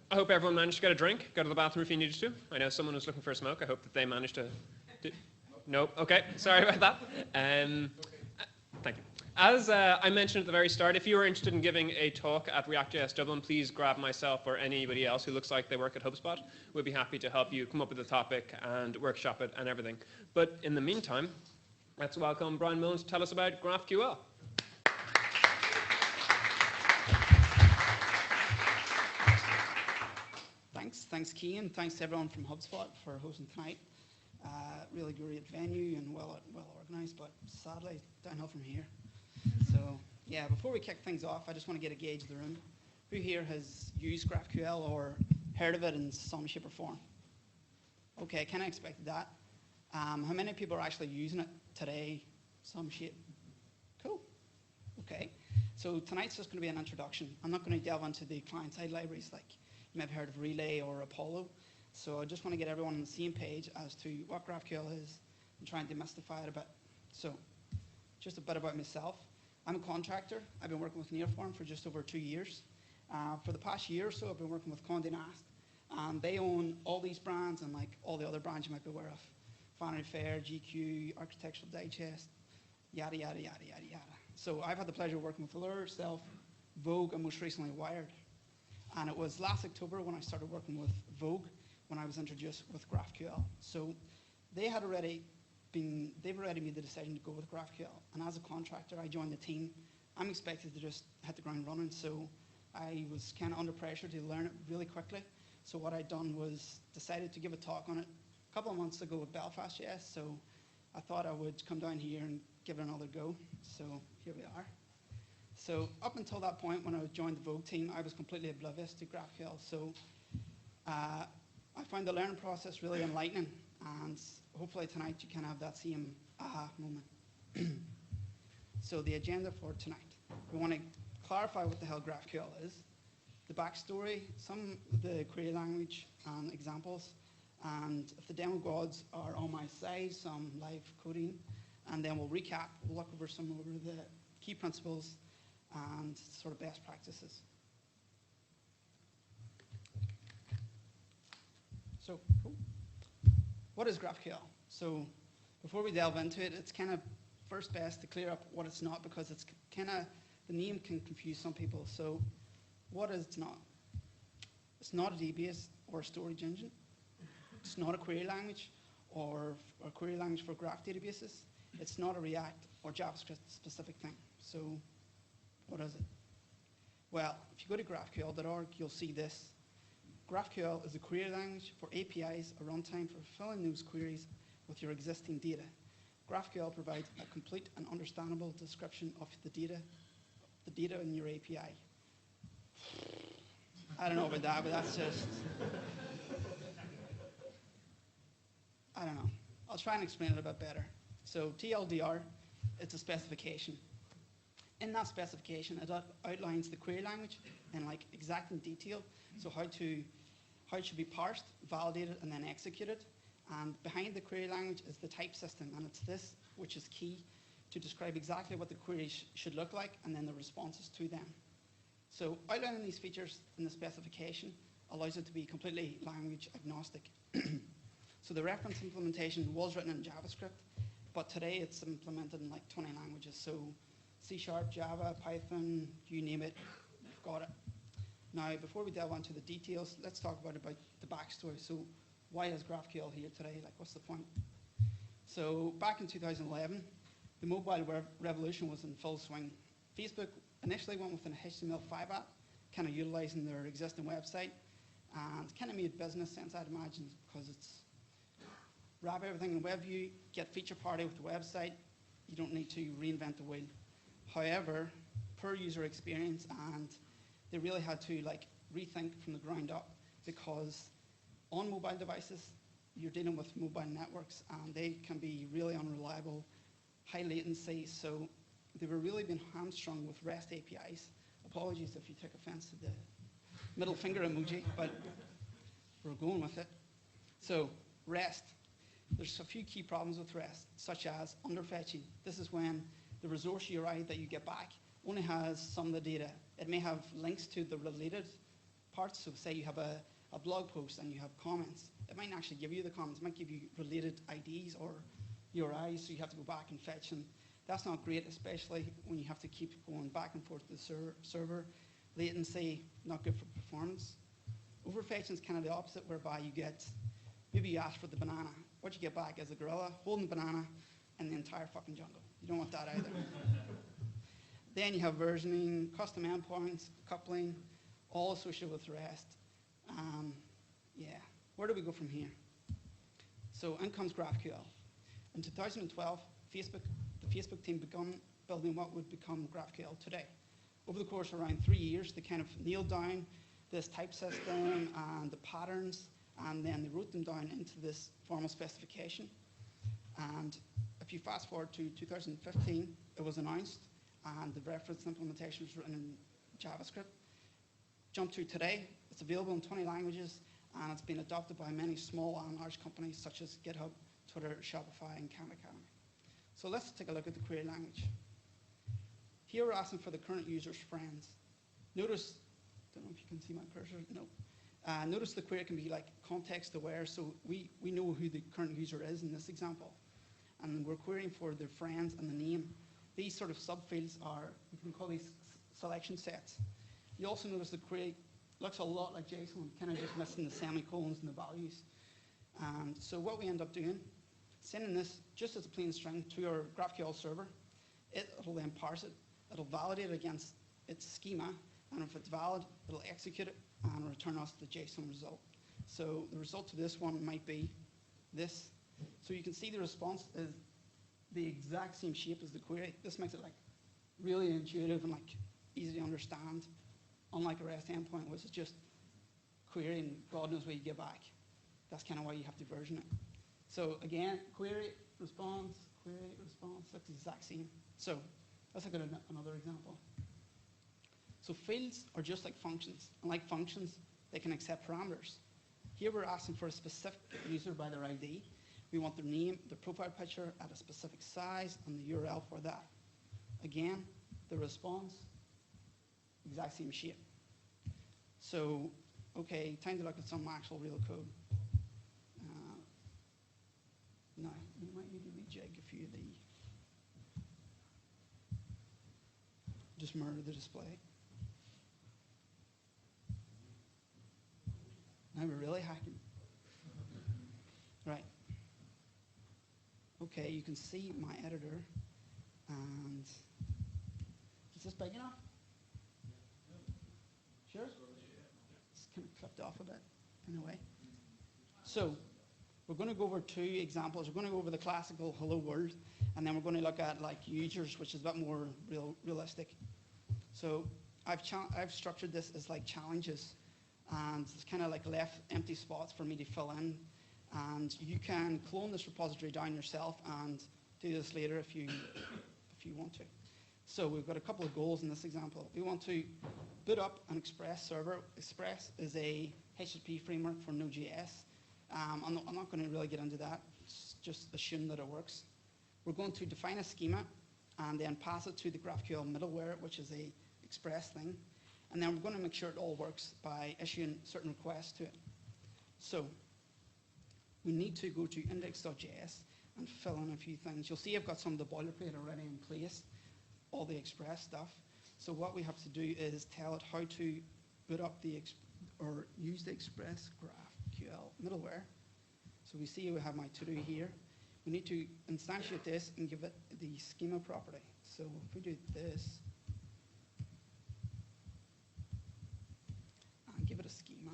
I hope everyone managed to get a drink. Go to the bathroom if you needed to. I know someone was looking for a smoke. I hope that they managed to do. Nope. Okay. Sorry about that. Thank you. As I mentioned at the very start, if you are interested in giving a talk at ReactJSDublin, please grab myself or anybody else who looks like they work at HubSpot. We'll be happy to help you come up with a topic and workshop it and everything. But in the meantime, let's welcome Brian Mullan to tell us about GraphQL. Thanks, Kean. Thanks to everyone from HubSpot for hosting tonight. Really great venue and well organized, but sadly downhill from here. So yeah, before we kick things off, I just want to get a gauge of the room. Who here has used GraphQL or heard of it in some shape or form? Okay, kind of expected that. How many people are actually using it today? Some shape. Cool. Okay. So tonight's just going to be an introduction. I'm not going to delve into the client-side libraries like you may have heard of Relay or Apollo. So I just want to get everyone on the same page as to what GraphQL is and try and demystify it a bit. So just a bit about myself. I'm a contractor. I've been working with Nearform for just over 2 years. For the past year or so, I've been working with Condé Nast. They own all these brands and like all the other brands you might be aware of. Vanity Fair, GQ, Architectural Digest, yada, yada, yada, yada, yada. So I've had the pleasure of working with Allure, Self, Vogue, and most recently Wired. And it was last October when I started working with Vogue when I was introduced with GraphQL. So they've already made the decision to go with GraphQL. And as a contractor, I joined the team. I'm expected to just hit the ground running. So I was kind of under pressure to learn it really quickly. So what I'd done was decided to give a talk on it a couple of months ago with Belfast.js. So I thought I would come down here and give it another go. So here we are. So up until that point, when I joined the Vogue team, I was completely oblivious to GraphQL. So I found the learning process really enlightening, and hopefully tonight you can have that same aha moment. So the agenda for tonight. We want to clarify what the hell GraphQL is, the backstory, some of the query language and examples, and if the demo gods are on my side, some live coding, and then we'll recap, we'll look over some of the key principles and sort of best practices. So, cool. What is GraphQL? So, before we delve into it, it's kind of first best to clear up what it's not, because it's kind of, the name can confuse some people. So, what is it not? It's not a database or a storage engine. It's not a query language or a query language for graph databases. It's not a React or JavaScript specific thing. So, what is it? Well, if you go to graphql.org, you'll see this. GraphQL is a query language for APIs, a runtime for filling those queries with your existing data. GraphQL provides a complete and understandable description of the data in your API. I don't know about that, but that's just, I don't know. I'll try and explain it a bit better. So TLDR, it's a specification. In that specification, it outlines the query language in like exact detail. So how it should be parsed, validated, and then executed. And behind the query language is the type system, and it's this which is key to describe exactly what the query should look like, and then the responses to them. So outlining these features in the specification allows it to be completely language agnostic. So the reference implementation was written in JavaScript, but today it's implemented in like 20 languages. So C#, Java, Python, you name it, you've got it. Now, before we delve into the details, let's talk about the backstory. So why is GraphQL here today? Like, what's the point? So back in 2011, the mobile revolution was in full swing. Facebook initially went with an HTML5 app, kind of utilizing their existing website, and kind of made business sense, I'd imagine, because it's wrap everything in WebView, get feature parity with the website. You don't need to reinvent the wheel. However, poor user experience, and they really had to like rethink from the ground up, because on mobile devices, you're dealing with mobile networks, and they can be really unreliable, high latency. So they were really being hamstrung with REST APIs. Apologies if you took offense to the middle finger emoji, but we're going with it. So REST, there's a few key problems with REST, such as underfetching. This is when the resource URI that you get back only has some of the data. It may have links to the related parts. So say you have a blog post and you have comments. It might actually give you the comments. It might give you related IDs or URIs, so you have to go back and fetch them. That's not great, especially when you have to keep going back and forth to the server. Latency, not good for performance. Overfetching is kind of the opposite, whereby you get, maybe you ask for the banana. What you get back is a gorilla holding the banana in the entire fucking jungle. You don't want that either. Then you have versioning, custom endpoints, coupling, all associated with REST. Yeah, where do we go from here? So in comes GraphQL. In 2012, the Facebook team began building what would become GraphQL today. Over the course of around 3 years, they kind of nailed down this type system and the patterns, and then they wrote them down into this formal specification. And if you fast forward to 2015, it was announced, and the reference implementation was written in JavaScript. Jump to today, it's available in 20 languages, and it's been adopted by many small and large companies such as GitHub, Twitter, Shopify, and Khan Academy. So let's take a look at the query language. Here we're asking for the current user's friends. Notice, don't know if you can see my cursor, no. Notice the query can be like context aware, so we know who the current user is in this example. And we're querying for their friends and the name. These sort of subfields are, you can call these selection sets. You also notice the query looks a lot like JSON, kind of just missing the semicolons and the values. So what we end up doing, sending this just as a plain string to our GraphQL server. It'll then parse it. It'll validate it against its schema, and if it's valid, it'll execute it and return us the JSON result. So the result to this one might be this. So you can see the response is the exact same shape as the query. This makes it like really intuitive and like easy to understand, unlike a REST endpoint, which is just query and God knows what you get back. That's kind of why you have to version it. So again, query, response, that's the exact same. So let's look at another example. So fields are just like functions. And like functions, they can accept parameters. Here we're asking for a specific user by their ID. We want their name, their profile picture at a specific size, and the URL for that. Again, the response, exact same shape. So, okay, time to look at some actual real code. Now, we might need to rejig a few of the, just mirror the display. Now we're really hacking. Right. Okay, you can see my editor, and is this big enough? Sure? It's kind of clipped off a bit in a way. So we're going to go over two examples. We're going to go over the classical hello world, and then we're going to look at like users, which is a bit more realistic. So I've structured this as like challenges, and it's kind of like left empty spots for me to fill in. And you can clone this repository down yourself and do this later if you want to. So we've got a couple of goals in this example. We want to boot up an Express server. Express is a HTTP framework for Node.js. I'm not going to really get into that. Just assume that it works. We're going to define a schema and then pass it to the GraphQL middleware, which is a Express thing. And then we're going to make sure it all works by issuing certain requests to it. So we need to go to index.js and fill in a few things. You'll see I've got some of the boilerplate already in place, all the Express stuff. So what we have to do is tell it how to boot up or use the Express GraphQL middleware. So we see we have my to-do here. We need to instantiate this and give it the schema property. So if we do this, and give it a schema,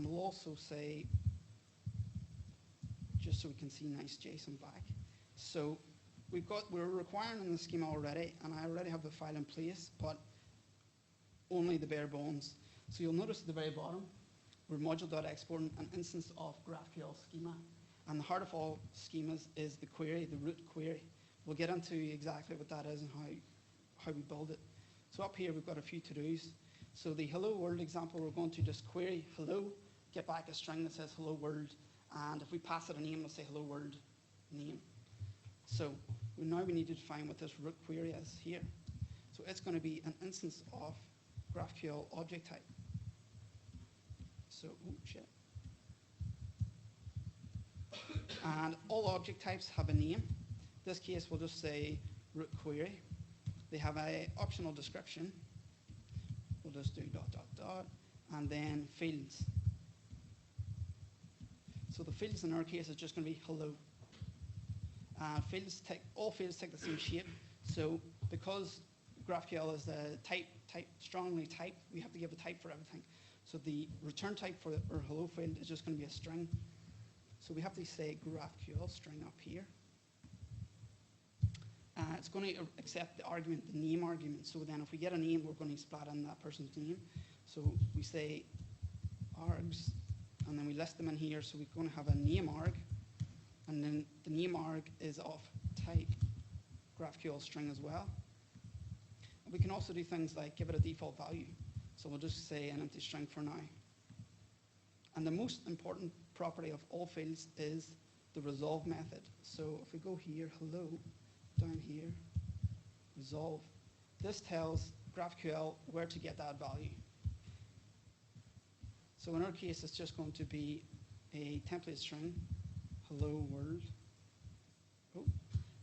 we'll also say, just so we can see nice JSON back. So we're requiring in the schema already, and I already have the file in place, but only the bare bones. So you'll notice at the very bottom, we're module.exporting an instance of GraphQL schema. And the heart of all schemas is the query, the root query. We'll get into exactly what that is and how we build it. So up here, we've got a few to-dos. So the hello world example, we're going to just query hello, get back a string that says hello world, and if we pass it a name, we'll say hello world name. So now we need to define what this root query is here. So it's going to be an instance of GraphQL object type. So, oh shit. And all object types have a name. In this case, we'll just say root query. They have an optional description. We'll just do ... and then fields. So the fields in our case is just going to be hello. All fields take the same shape. So because GraphQL is a strongly typed, we have to give a type for everything. So the return type for our hello field is just going to be a string. So we have to say GraphQL string up here. It's going to accept the argument, the name argument. So then if we get a name, we're going to splat in that person's name. So we say args, and then we list them in here. So we're going to have a name arg, and then the name arg is of type GraphQL string as well. And we can also do things like give it a default value. So we'll just say an empty string for now. And the most important property of all fields is the resolve method. So if we go here, hello, down here, resolve. This tells GraphQL where to get that value. So in our case, it's just going to be a template string, hello world. Oh.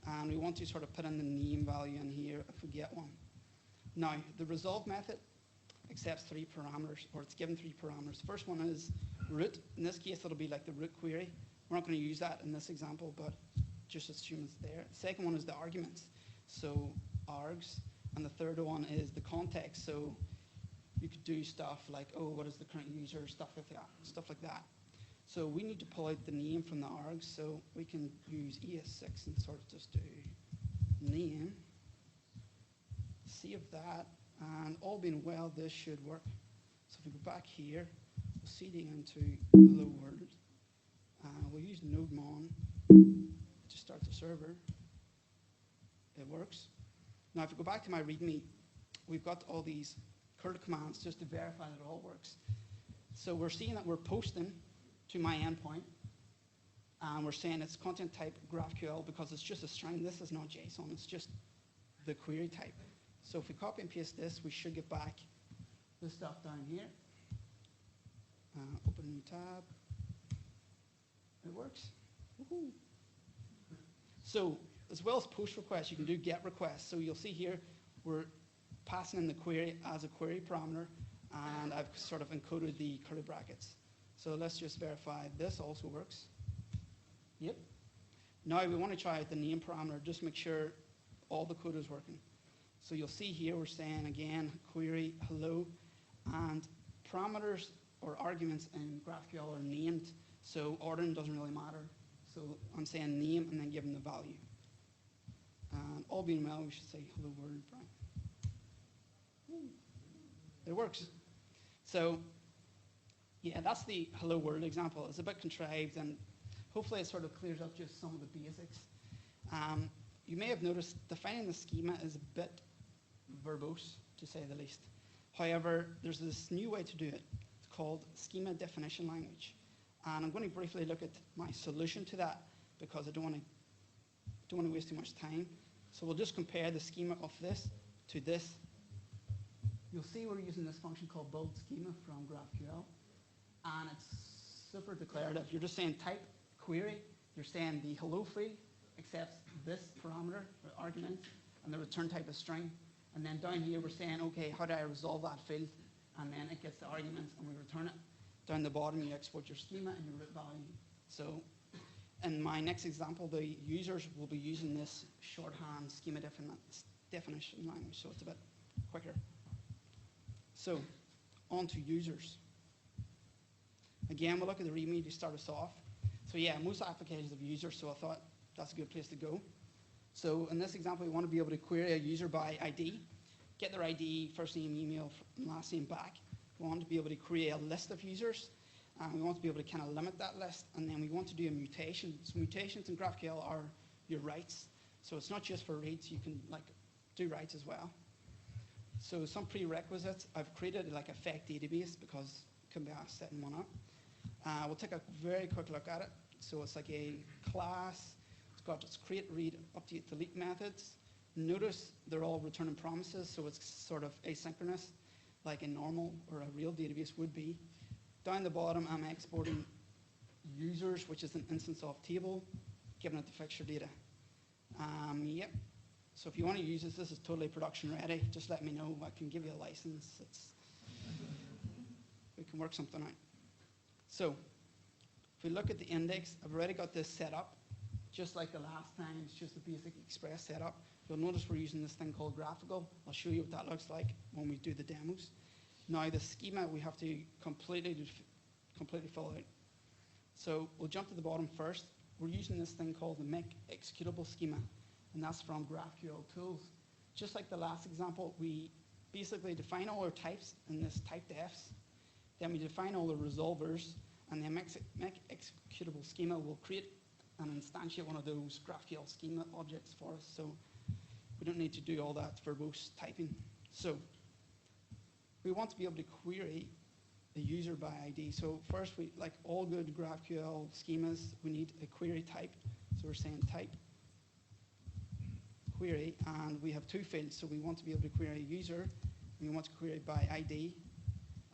And we want to sort of put in the name value in here if we get one. Now, the resolve method accepts 3 parameters, or it's given 3 parameters. The first one is root. In this case, it'll be like the root query. We're not going to use that in this example, but just assume it's there. The second one is the arguments, so args. And the third one is the context. So you could do stuff like, oh, what is the current user, stuff like that. So we need to pull out the name from the args. So we can use ES6 and sort of just do name, save that, and all being well, this should work. So if we go back here, we'll cd into hello world. We'll use nodemon to start the server. It works. Now if we go back to my README, we've got all these curl commands just to verify that it all works. So we're seeing that we're posting to my endpoint, and we're saying it's content type GraphQL because it's just a string. This is not JSON, it's just the query type. So if we copy and paste this, we should get back this stuff down here. Open a new tab. It works. Woohoo. So as well as post requests, you can do get requests. So you'll see here we're passing in the query as a query parameter, and I've sort of encoded the curly brackets. So let's just verify this also works. Yep. Now we want to try out the name parameter, just make sure all the code is working. So you'll see here we're saying again query hello, and parameters or arguments in GraphQL are named, so ordering doesn't really matter. So I'm saying name and then give them the value. And all being well, we should say hello world, Brian. It works. So yeah, that's the hello world example. It's a bit contrived, and hopefully it sort of clears up just some of the basics. You may have noticed defining the schema is a bit verbose, to say the least. However, there's this new way to do it. It's called schema definition language. And I'm going to briefly look at my solution to that because I don't want to waste too much time. So we'll just compare the schema of this to this. You'll see we're using this function called build schema from GraphQL. And it's super declarative. You're just saying type query. You're saying the hello field accepts this parameter or argument, and the return type is string. And then down here we're saying, okay, how do I resolve that field? And then it gets the arguments and we return it. Down the bottom you export your schema and your root value. So in my next example, the users will be using this shorthand schema definition language, so it's a bit quicker. So on to users. Again, we'll look at the README to start us off. So yeah, most applications have users, so I thought that's a good place to go. So in this example, we want to be able to query a user by ID, get their ID, first name, email, and last name back. We want to be able to create a list of users, and we want to be able to kind of limit that list, and then we want to do a mutation. So mutations in GraphQL are your writes. So it's not just for reads, you can like do writes as well. So some prerequisites, I've created like a fact database because it can be asked setting one up. We'll take a very quick look at it. So it's like a class. It's got its create, read, update, delete methods. Notice they're all returning promises, so it's sort of asynchronous. like a normal or a real database would be. Down the bottom, I'm exporting users, which is an instance of table, giving it the fixture data. Yep. So if you want to use this is totally production ready. Just let me know. I can give you a license. We can work something out. So if we look at the index, I've already got this set up. Just like the last time, it's just a basic Express setup. You'll notice we're using this thing called GraphQL. I'll show you what that looks like when we do the demos. Now the schema we have to completely fill out. So we'll jump to the bottom first. We're using this thing called the make executable schema, and that's from GraphQL tools. Just like the last example, we basically define all our types in this type defs. Then we define all the resolvers, and the make executable schema will create and instantiate one of those GraphQL schema objects for us. So we don't need to do all that verbose typing. So we want to be able to query the user by ID. So first, we, like all good GraphQL schemas, we need a query type. So we're saying type query, and we have two fields. So we want to be able to query a user, and we want to query by ID.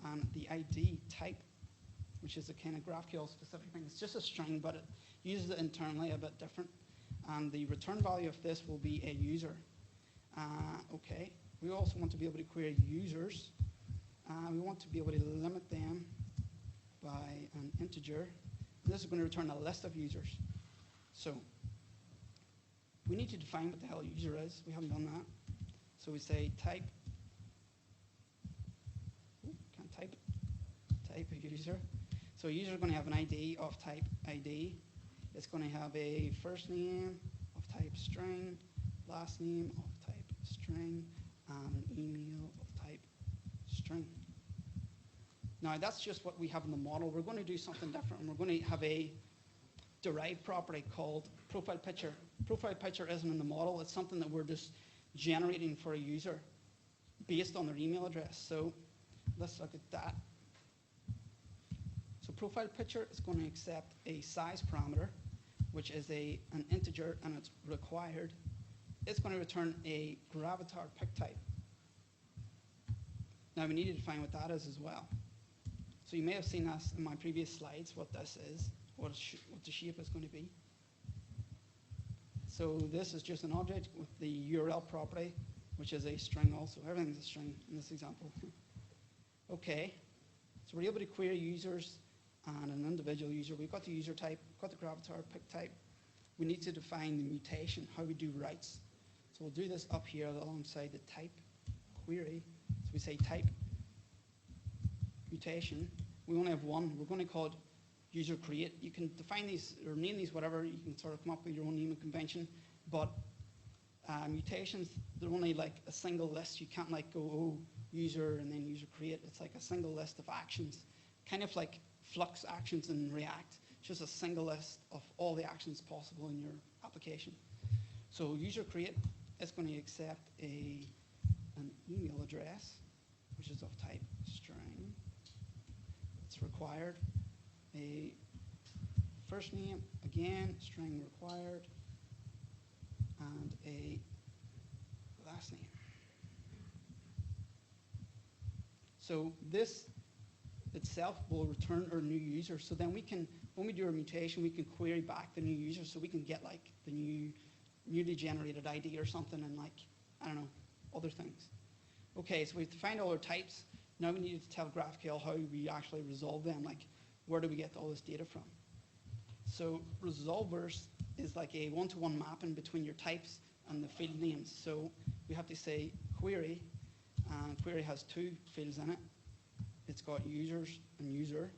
And the ID type, which is a kind of GraphQL specific thing, it's just a string, but it uses it internally a bit different. And the return value of this will be a user. Okay. We also want to be able to query users. We want to be able to limit them by an integer. And this is going to return a list of users. So we need to define what the hell a user is. We haven't done that. So we say type, type a user. So a user is going to have an ID of type ID. It's going to have a first name of type string, last name of type string, and an email of type string. Now that's just what we have in the model. We're going to do something different. We're going to have a derived property called profile picture. Profile picture isn't in the model. It's something that we're just generating for a user based on their email address. So let's look at that. So profile picture is going to accept a size parameter, which is an integer, and it's required. It's going to return a gravatar pic type. Now we need to define what that is as well. So you may have seen us in my previous slides, what this is, what the shape is going to be. So this is just an object with the URL property, which is a string also. Everything's a string in this example. Okay, so we're able to query users and an individual user. We've got the user type, got the gravatar pic type. We need to define the mutation, how we do writes. So we'll do this up here alongside the type query. So we say type mutation. We only have one. We're going to call it user create. You can define these or name these whatever. You can sort of come up with your own naming convention. But mutations, they're only like a single list. You can't like go, oh, user and then user create. It's like a single list of actions. Kind of like Flux actions in React. It's just a single list of all the actions possible in your application. So user create is going to accept an email address, which is of type string. It's required. A first name, again, string required, and a last name. So this itself will return our new user. So then we can, when we do our mutation, we can query back the new user, so we can get like the newly generated ID or something, and like, I don't know, other things. Okay, so we've defined all our types. Now we need to tell GraphQL how we actually resolve them, like where do we get all this data from? So resolvers is like a one-to-one mapping between your types and the field names. So we have to say query, and query has two fields in it. It's got users and user.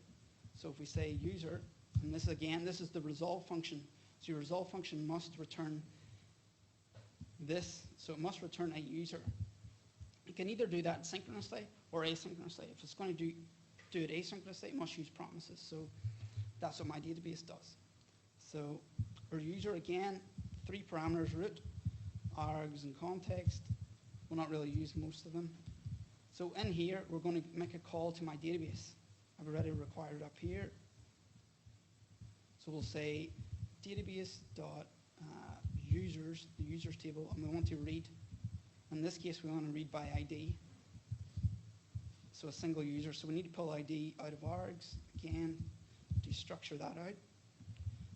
So if we say user, and this again, this is the resolve function. So your resolve function must return this. So it must return a user. You can either do that synchronously or asynchronously. If it's going to do it asynchronously, it must use promises. So that's what my database does. So our user, again, 3 parameters, root, args, and context. We'll not really use most of them. So in here, we're going to make a call to my database. I've already required it up here. So we'll say database.users, the users table, and we want to read. In this case, we want to read by ID. So a single user. So we need to pull ID out of args, again, to structure that out.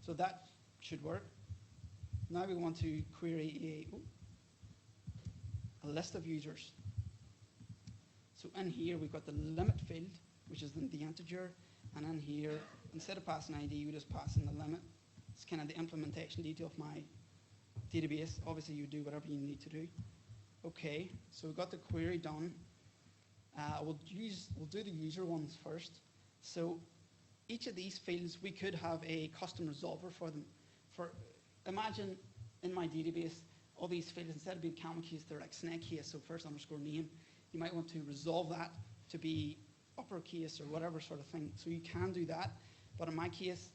So that should work. Now we want to query a list of users. So in here, we've got the limit field, which is the integer. And in here, instead of passing ID, we just pass in the limit. It's kind of the implementation detail of my database. Obviously, you do whatever you need to do. Okay, so we've got the query done. We'll do the user ones first. So each of these fields, we could have a custom resolver for them. Imagine in my database, all these fields, instead of being camel case, they're like snake case, so first underscore name. You might want to resolve that to be uppercase or whatever sort of thing. So you can do that, but in my case,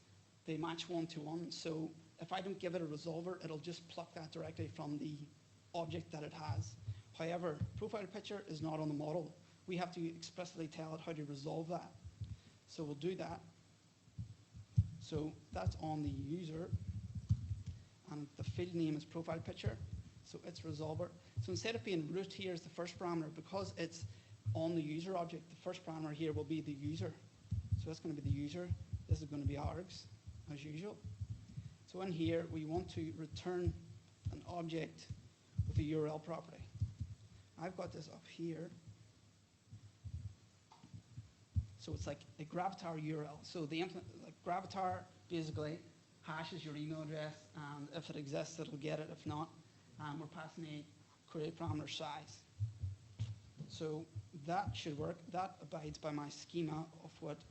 they match 1-to-1. So if I don't give it a resolver, it'll just pluck that directly from the object that it has. However, profile picture is not on the model. We have to explicitly tell it how to resolve that. So we'll do that. So that's on the user, and the field name is profile picture, so it's resolver. So instead of being root here as the first parameter, because it's on the user object, the first parameter here will be the user. So that's going to be the user. This is going to be args, as usual. So in here, we want to return an object with a URL property. I've got this up here. So it's like a Gravatar URL. So the Gravatar basically hashes your email address, and if it exists, it'll get it. If not, we're passing a query parameter size. So that should work. That abides by my schema of what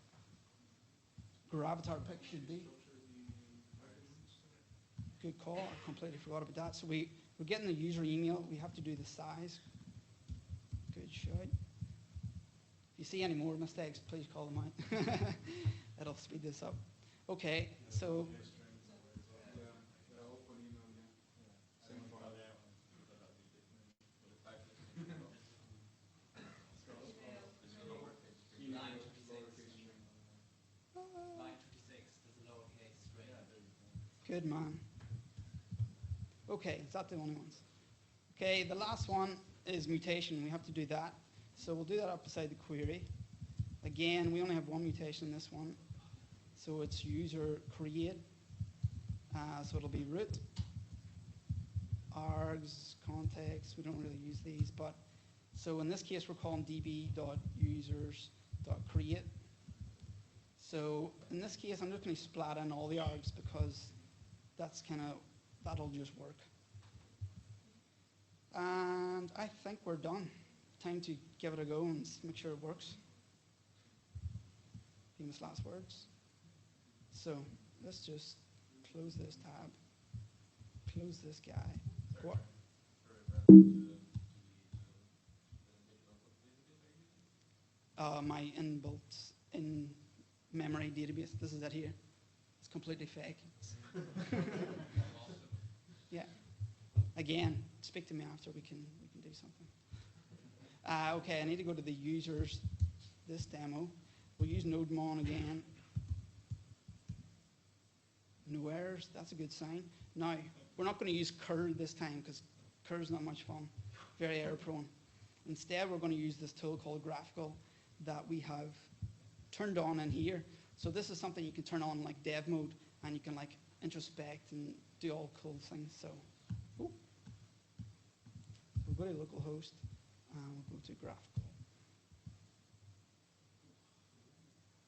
Gravatar pick should be. Good call. I completely forgot about that. So we're getting the user email. We have to do the size. Good shout. If you see any more mistakes, please call them out. It'll speed this up. Okay, so good man. Okay, is that the only ones? Okay, the last one is mutation. We have to do that. So we'll do that up beside the query. Again, we only have one mutation in this one. So it's user create. So it'll be root, args, context. We don't really use these, but so in this case, we're calling db.users.create. So in this case, I'm just going to splat in all the args because that's that'll just work. And I think we're done. Time to give it a go and make sure it works. Famous last words. So let's just close this tab, close this guy. What? My inbuilt in-memory database. This is it here. It's completely fake. Yeah. Again, speak to me after. We can do something. Okay, I need to go to the users, this demo. We'll use NodeMon again. No errors, that's a good sign. Now, we're not going to use cur this time because cur is not much fun, very error prone. Instead, we're going to use this tool called GraphQL that we have turned on in here. So this is something you can turn on like dev mode, and you can like introspect and do all cool things. So we'll go to localhost, and we'll go to GraphQL.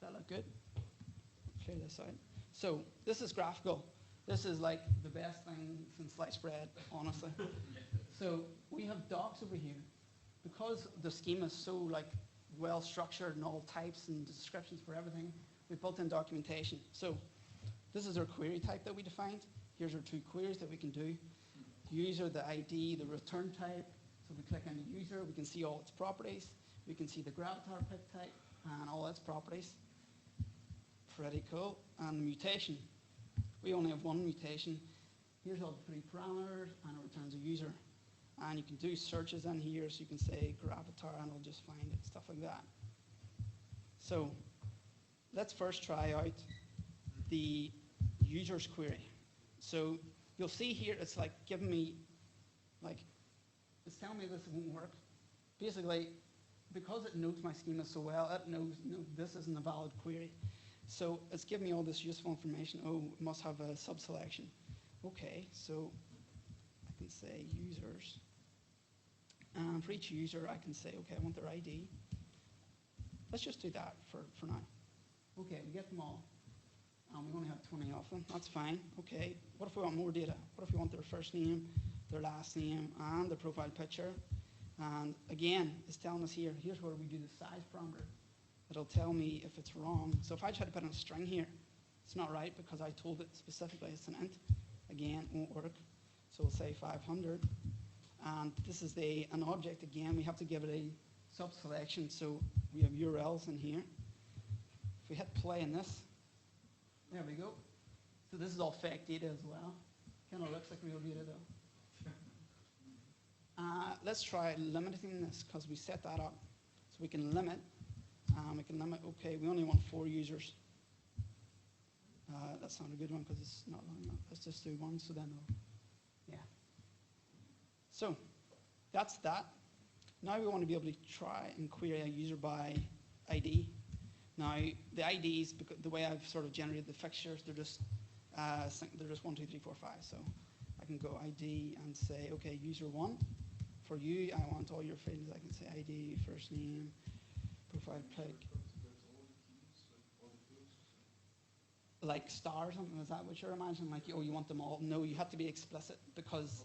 That look good? Clear this out. So this is GraphQL. This is like the best thing since sliced bread, honestly. So we have docs over here. Because the schema is so like well structured and all types and descriptions for everything, we built in documentation. So this is our query type that we defined. Here's our two queries that we can do. The user, the ID, the return type. So we click on the user, we can see all its properties. We can see the Gravatar pick type and all its properties. Pretty cool. And the mutation. We only have one mutation. Here's all the three parameters, and it returns a user. And you can do searches in here, so you can say Gravatar, and it'll just find it, stuff like that. So let's first try out the user's query. So you'll see here, it's like giving me, like, it's telling me this won't work. Basically, because it knows my schema so well, it knows, this isn't a valid query. So it's giving me all this useful information. Oh, it must have a sub-selection. Okay, so I can say users. And for each user, I can say, okay, I want their ID. Let's just do that for now. Okay, we get them all. We only have 20 of them. That's fine. Okay, what if we want more data? What if we want their first name, their last name, and their profile picture? And again, it's telling us here, here's where we do the size parameter. It'll tell me if it's wrong. So if I try to put in a string here, it's not right because I told it specifically it's an int. Again, won't work. So we'll say 500. And this is an object again. We have to give it a sub-selection. So we have URLs in here. If we hit play in this, there we go. So this is all fake data as well. Kind of looks like real data though. Let's try limiting this because we set that up. So we can limit. Okay, we only want 4 users. That's not a good one because it's not long enough. Let's just do 1 so then yeah. So that's that. Now we want to be able to try and query a user by ID. Now the IDs, the way I've sort of generated the fixtures, they're just 1, 2, 3, 4, 5. So I can go ID and say, okay, user 1. For you, I want all your fields. I can say ID, first name, profile pic. Like star or something, is that what you're imagining? Like, oh, you want them all? No, you have to be explicit because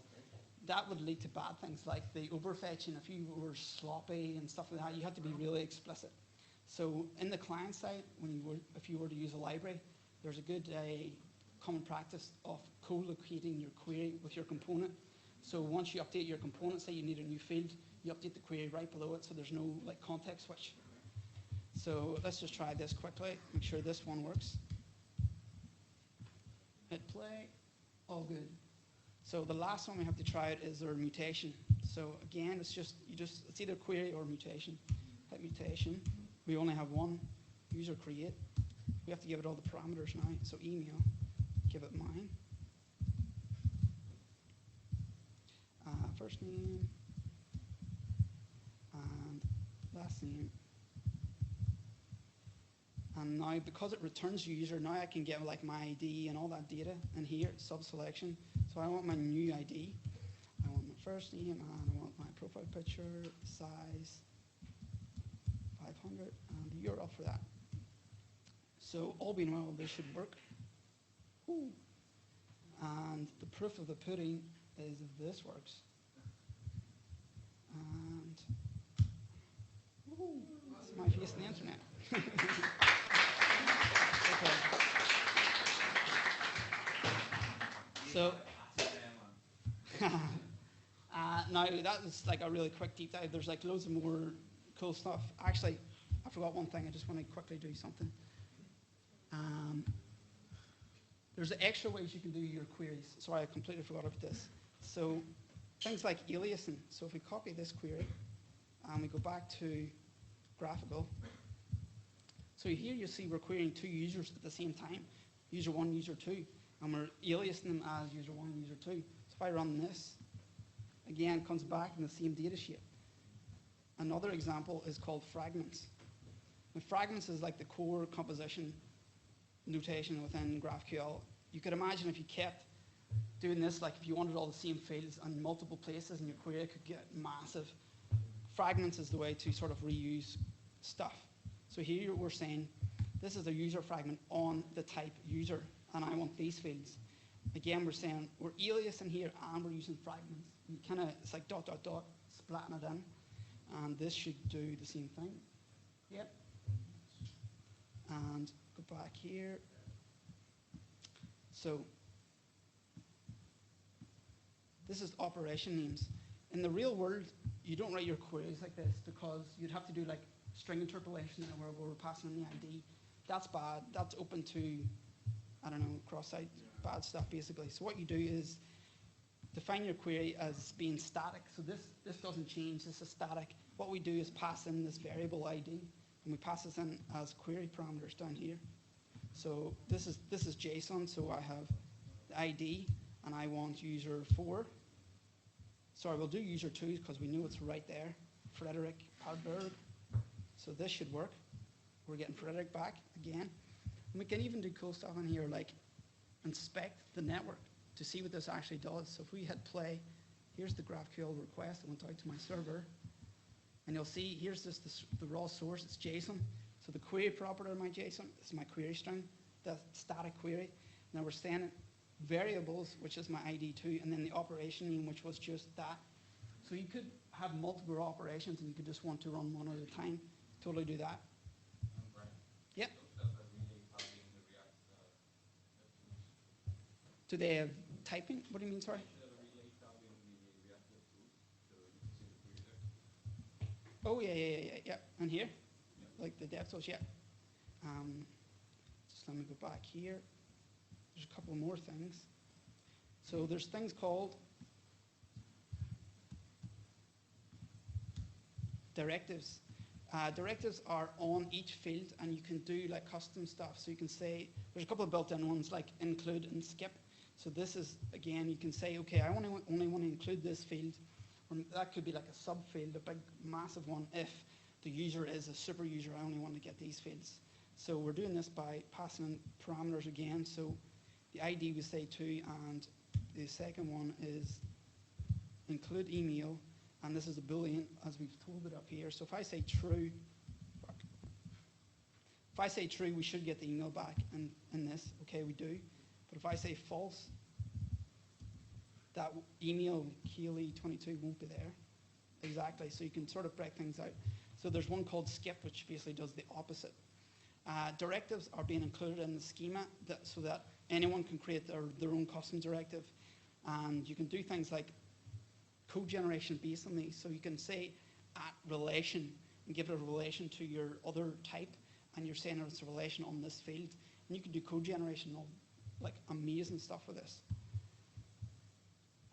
that would lead to bad things like the overfetching. If you were sloppy and stuff like that, you have to be really explicit. So in the client side, if you were to use a library, there's a good common practice of co-locating your query with your component. So once you update your component, say you need a new field, you update the query right below it so there's no like context switch. So let's just try this quickly, make sure this one works. Hit play, all good. So the last one we have to try it is our mutation. So again, it's either query or mutation. Hit mutation. We only have one user create. We have to give it all the parameters now. So email, give it mine. First name and last name. And now because it returns user, now I can get like my ID and all that data in here, sub-selection. So I want my new ID. I want my first name and I want my profile picture, size, 500, and the URL for that. So all being well, this should work. Ooh. And the proof of the pudding is if this works. And ooh, it's my face on the internet. Okay. So now that is like a really quick deep dive. There's like loads of more cool stuff. Actually, I forgot one thing. I just want to quickly do something. There's extra ways you can do your queries. Sorry, I completely forgot about this. So things like aliasing. So if we copy this query and we go back to graphical, so here you see we're querying 2 users at the same time, user 1, user 2, and we're aliasing them as user 1, user 2. So if I run this, again, it comes back in the same data shape. Another example is called fragments. And fragments is like the core composition notation within GraphQL. You could imagine if you kept doing this, like if you wanted all the same fields in multiple places and your query could get massive. Fragments is the way to sort of reuse stuff. So here we're saying this is a user fragment on the type user, and I want these fields. Again, we're saying we're aliasing here and we're using fragments. You kind of, it's like dot, dot, dot, splatting it in, and this should do the same thing. Yep. And go back here. So this is operation names. In the real world, you don't write your queries like this because you'd have to do like string interpolation where we're passing in the ID. That's bad. That's open to, I don't know, cross-site bad stuff basically. So what you do is define your query as being static. So this doesn't change. This is static. What we do is pass in this variable ID, and we pass this in as query parameters down here. So this is JSON. So I have the ID, and I want user 4. Sorry, we'll do user 2 because we know it's right there. Frederick Parberg. So this should work. We're getting Frederick back again. And we can even do cool stuff in here like inspect the network to see what this actually does. So if we hit play, here's the GraphQL request that went out to my server. And you'll see here's just the raw source, it's JSON. So the query property of my JSON is my query string, the static query. Now we're saying variables, which is my ID2, and then the operation name, which was just that. So you could have multiple operations and you could just want to run one at a time. Totally do that. Yep. Do they have typing? What do you mean, sorry? Oh, yeah. And here? Like the dev tools, yeah. Just let me go back here. There's a couple more things. So there's things called directives. Directives are on each field, and you can do like custom stuff. So you can say, there's a couple of built-in ones like include and skip. So this is, again, you can say, okay, I only want to include this field. Or that could be like a subfield, a big, massive one. If the user is a super user, I only want to get these fields. So we're doing this by passing in parameters again. So the ID we say to, and the second one is include email, and this is a Boolean as we've told it up here. So if I say true, we should get the email back in this. Okay, we do. But if I say false, that email Keely22 won't be there. Exactly, so you can sort of break things out. So there's one called skip, which basically does the opposite. Directives are being included in the schema so that anyone can create their own custom directive. And you can do things like code generation based on these. So you can say at relation and give it a relation to your other type, and you're saying it's a relation on this field. And you can do code generation of like amazing stuff with this.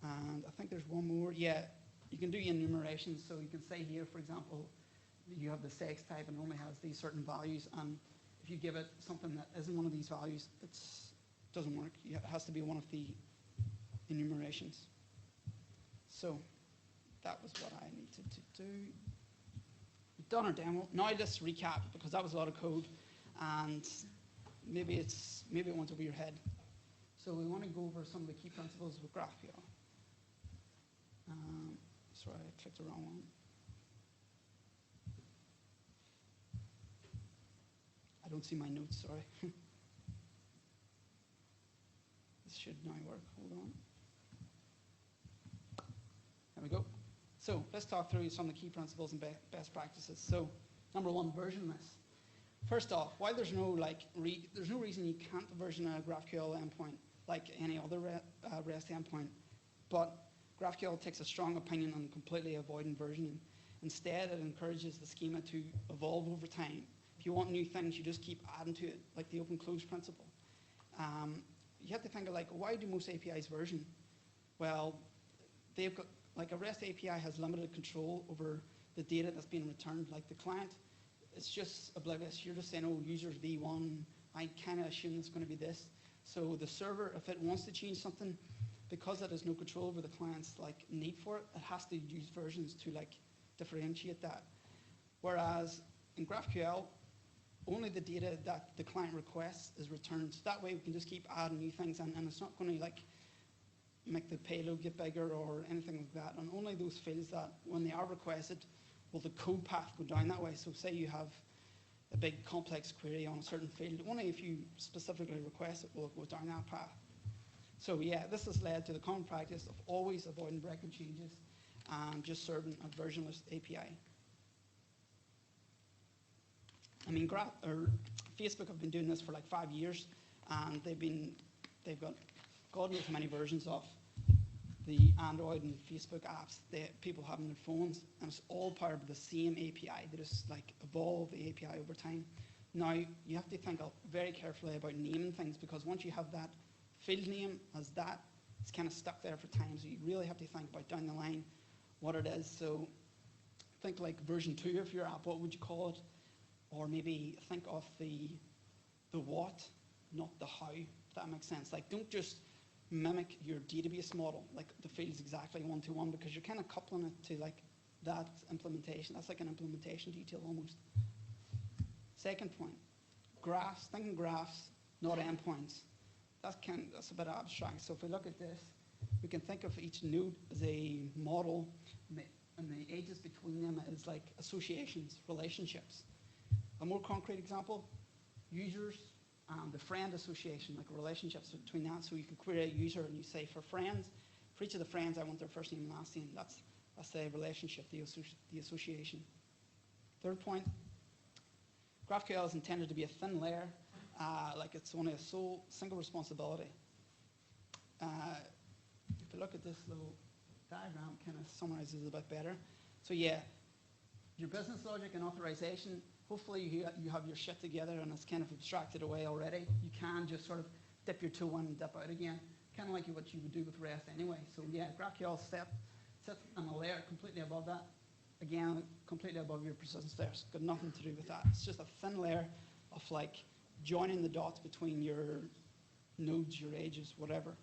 And I think there's one more. Yeah, you can do enumerations. So you can say here, for example, you have the sex type and only has these certain values. And if you give it something that isn't one of these values, it doesn't work. It has to be one of the enumerations. So that was what I needed to do. We've done our demo. Now let's recap, because that was a lot of code. And maybe it went over your head. So we want to go over some of the key principles with GraphQL. Sorry, I clicked the wrong one. I don't see my notes, sorry. This should now work, hold on. There we go. So let's talk through some of the key principles and best practices. So number one, versionless. First off, while there's no reason you can't version a GraphQL endpoint like any other REST endpoint, but GraphQL takes a strong opinion on completely avoiding versioning. Instead, it encourages the schema to evolve over time. If you want new things, you just keep adding to it, like the open-close principle. You have to think of like, why do most APIs version? Well, they've got, like a REST API has limited control over the data that's being returned. Like the client, it's just oblivious. You're just saying, oh, user's V1, I kind of assume it's going to be this. So the server, if it wants to change something, because it has no control over the client's like need for it, it has to use versions to like differentiate that. Whereas in GraphQL, only the data that the client requests is returned. So that way we can just keep adding new things, and it's not going to like make the payload get bigger or anything like that. And only those fields that when they are requested, will the code path go down that way. So say you have a big complex query on a certain field, only if you specifically request it will it go down that path. So yeah, this has led to the common practice of always avoiding breaking changes and just serving a versionless API. I mean, Facebook have been doing this for like 5 years, and they've got God knows how many versions of the Android and Facebook apps that people have on their phones, and it's all part of the same API. They just like evolve the API over time. Now you have to think very carefully about naming things, because once you have that field name as that, it's kind of stuck there for time. So you really have to think about down the line what it is. So think like version 2 of your app, what would you call it? Or maybe think of the what, not the how, if that makes sense. Like don't just mimic your database model, like the fields exactly one-to-one, because you're kind of coupling it to like that implementation. That's like an implementation detail almost. Second point, graphs, thinking graphs, not endpoints. That's a bit abstract. So if we look at this, we can think of each node as a model, and the edges between them is like associations, relationships. A more concrete example, users, the friend association, like relationships between that. So you can query a user and you say for friends, for each of the friends, I want their first name and last name. That's the relationship, the association. Third point, GraphQL is intended to be a thin layer, like it's only a single responsibility. If you look at this little diagram, kind of summarizes it a bit better. So yeah, your business logic and authorization, hopefully you have your shit together and it's kind of abstracted away already. You can just sort of dip your toe in and dip out again, kind of like what you would do with REST anyway. So yeah, GraphQL sits on a layer completely above that. Again, completely above your persistence layers. Got nothing to do with that. It's just a thin layer of like joining the dots between your nodes, your edges, whatever.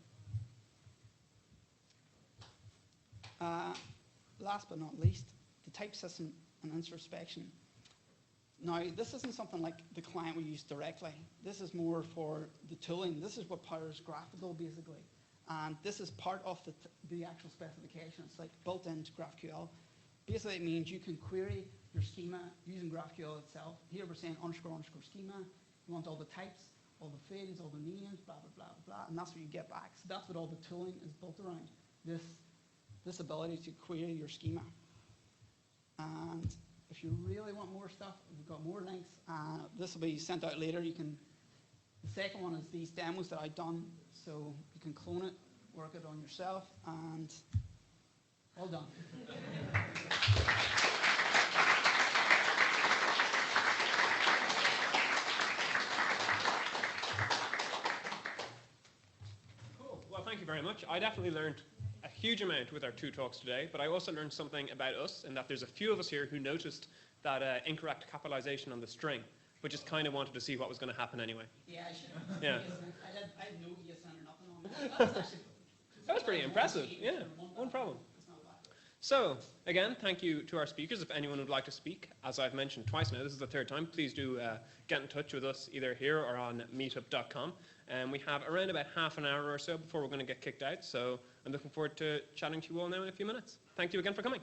Last but not least, the type system and introspection. Now, this isn't something like the client we use directly. This is more for the tooling. This is what powers GraphQL, basically. And this is part of the actual specification. It's like built into GraphQL. Basically, it means you can query your schema using GraphQL itself. Here we're saying underscore schema. You want all the types, all the fields, all the names, blah, blah, blah, blah, blah. And that's what you get back. So that's what all the tooling is built around. This ability to query your schema. And if you really want more stuff, we've got more links. This will be sent out later. The second one is these demos that I've done. So you can clone it, work it on yourself, and all done. Cool. Well, thank you very much. I definitely learned a huge amount with our two talks today, but I also learned something about us, and that there's a few of us here who noticed that incorrect capitalization on the string, but just kind of wanted to see what was going to happen anyway. Yeah, I should. Yeah. I had no ESN or nothing on that. That was pretty impressive. Yeah, one problem. So, again, thank you to our speakers. If anyone would like to speak, as I've mentioned twice now, this is the third time, please do get in touch with us either here or on meetup.com. And we have around about half an hour or so before we're going to get kicked out. So I'm looking forward to chatting to you all now in a few minutes. Thank you again for coming.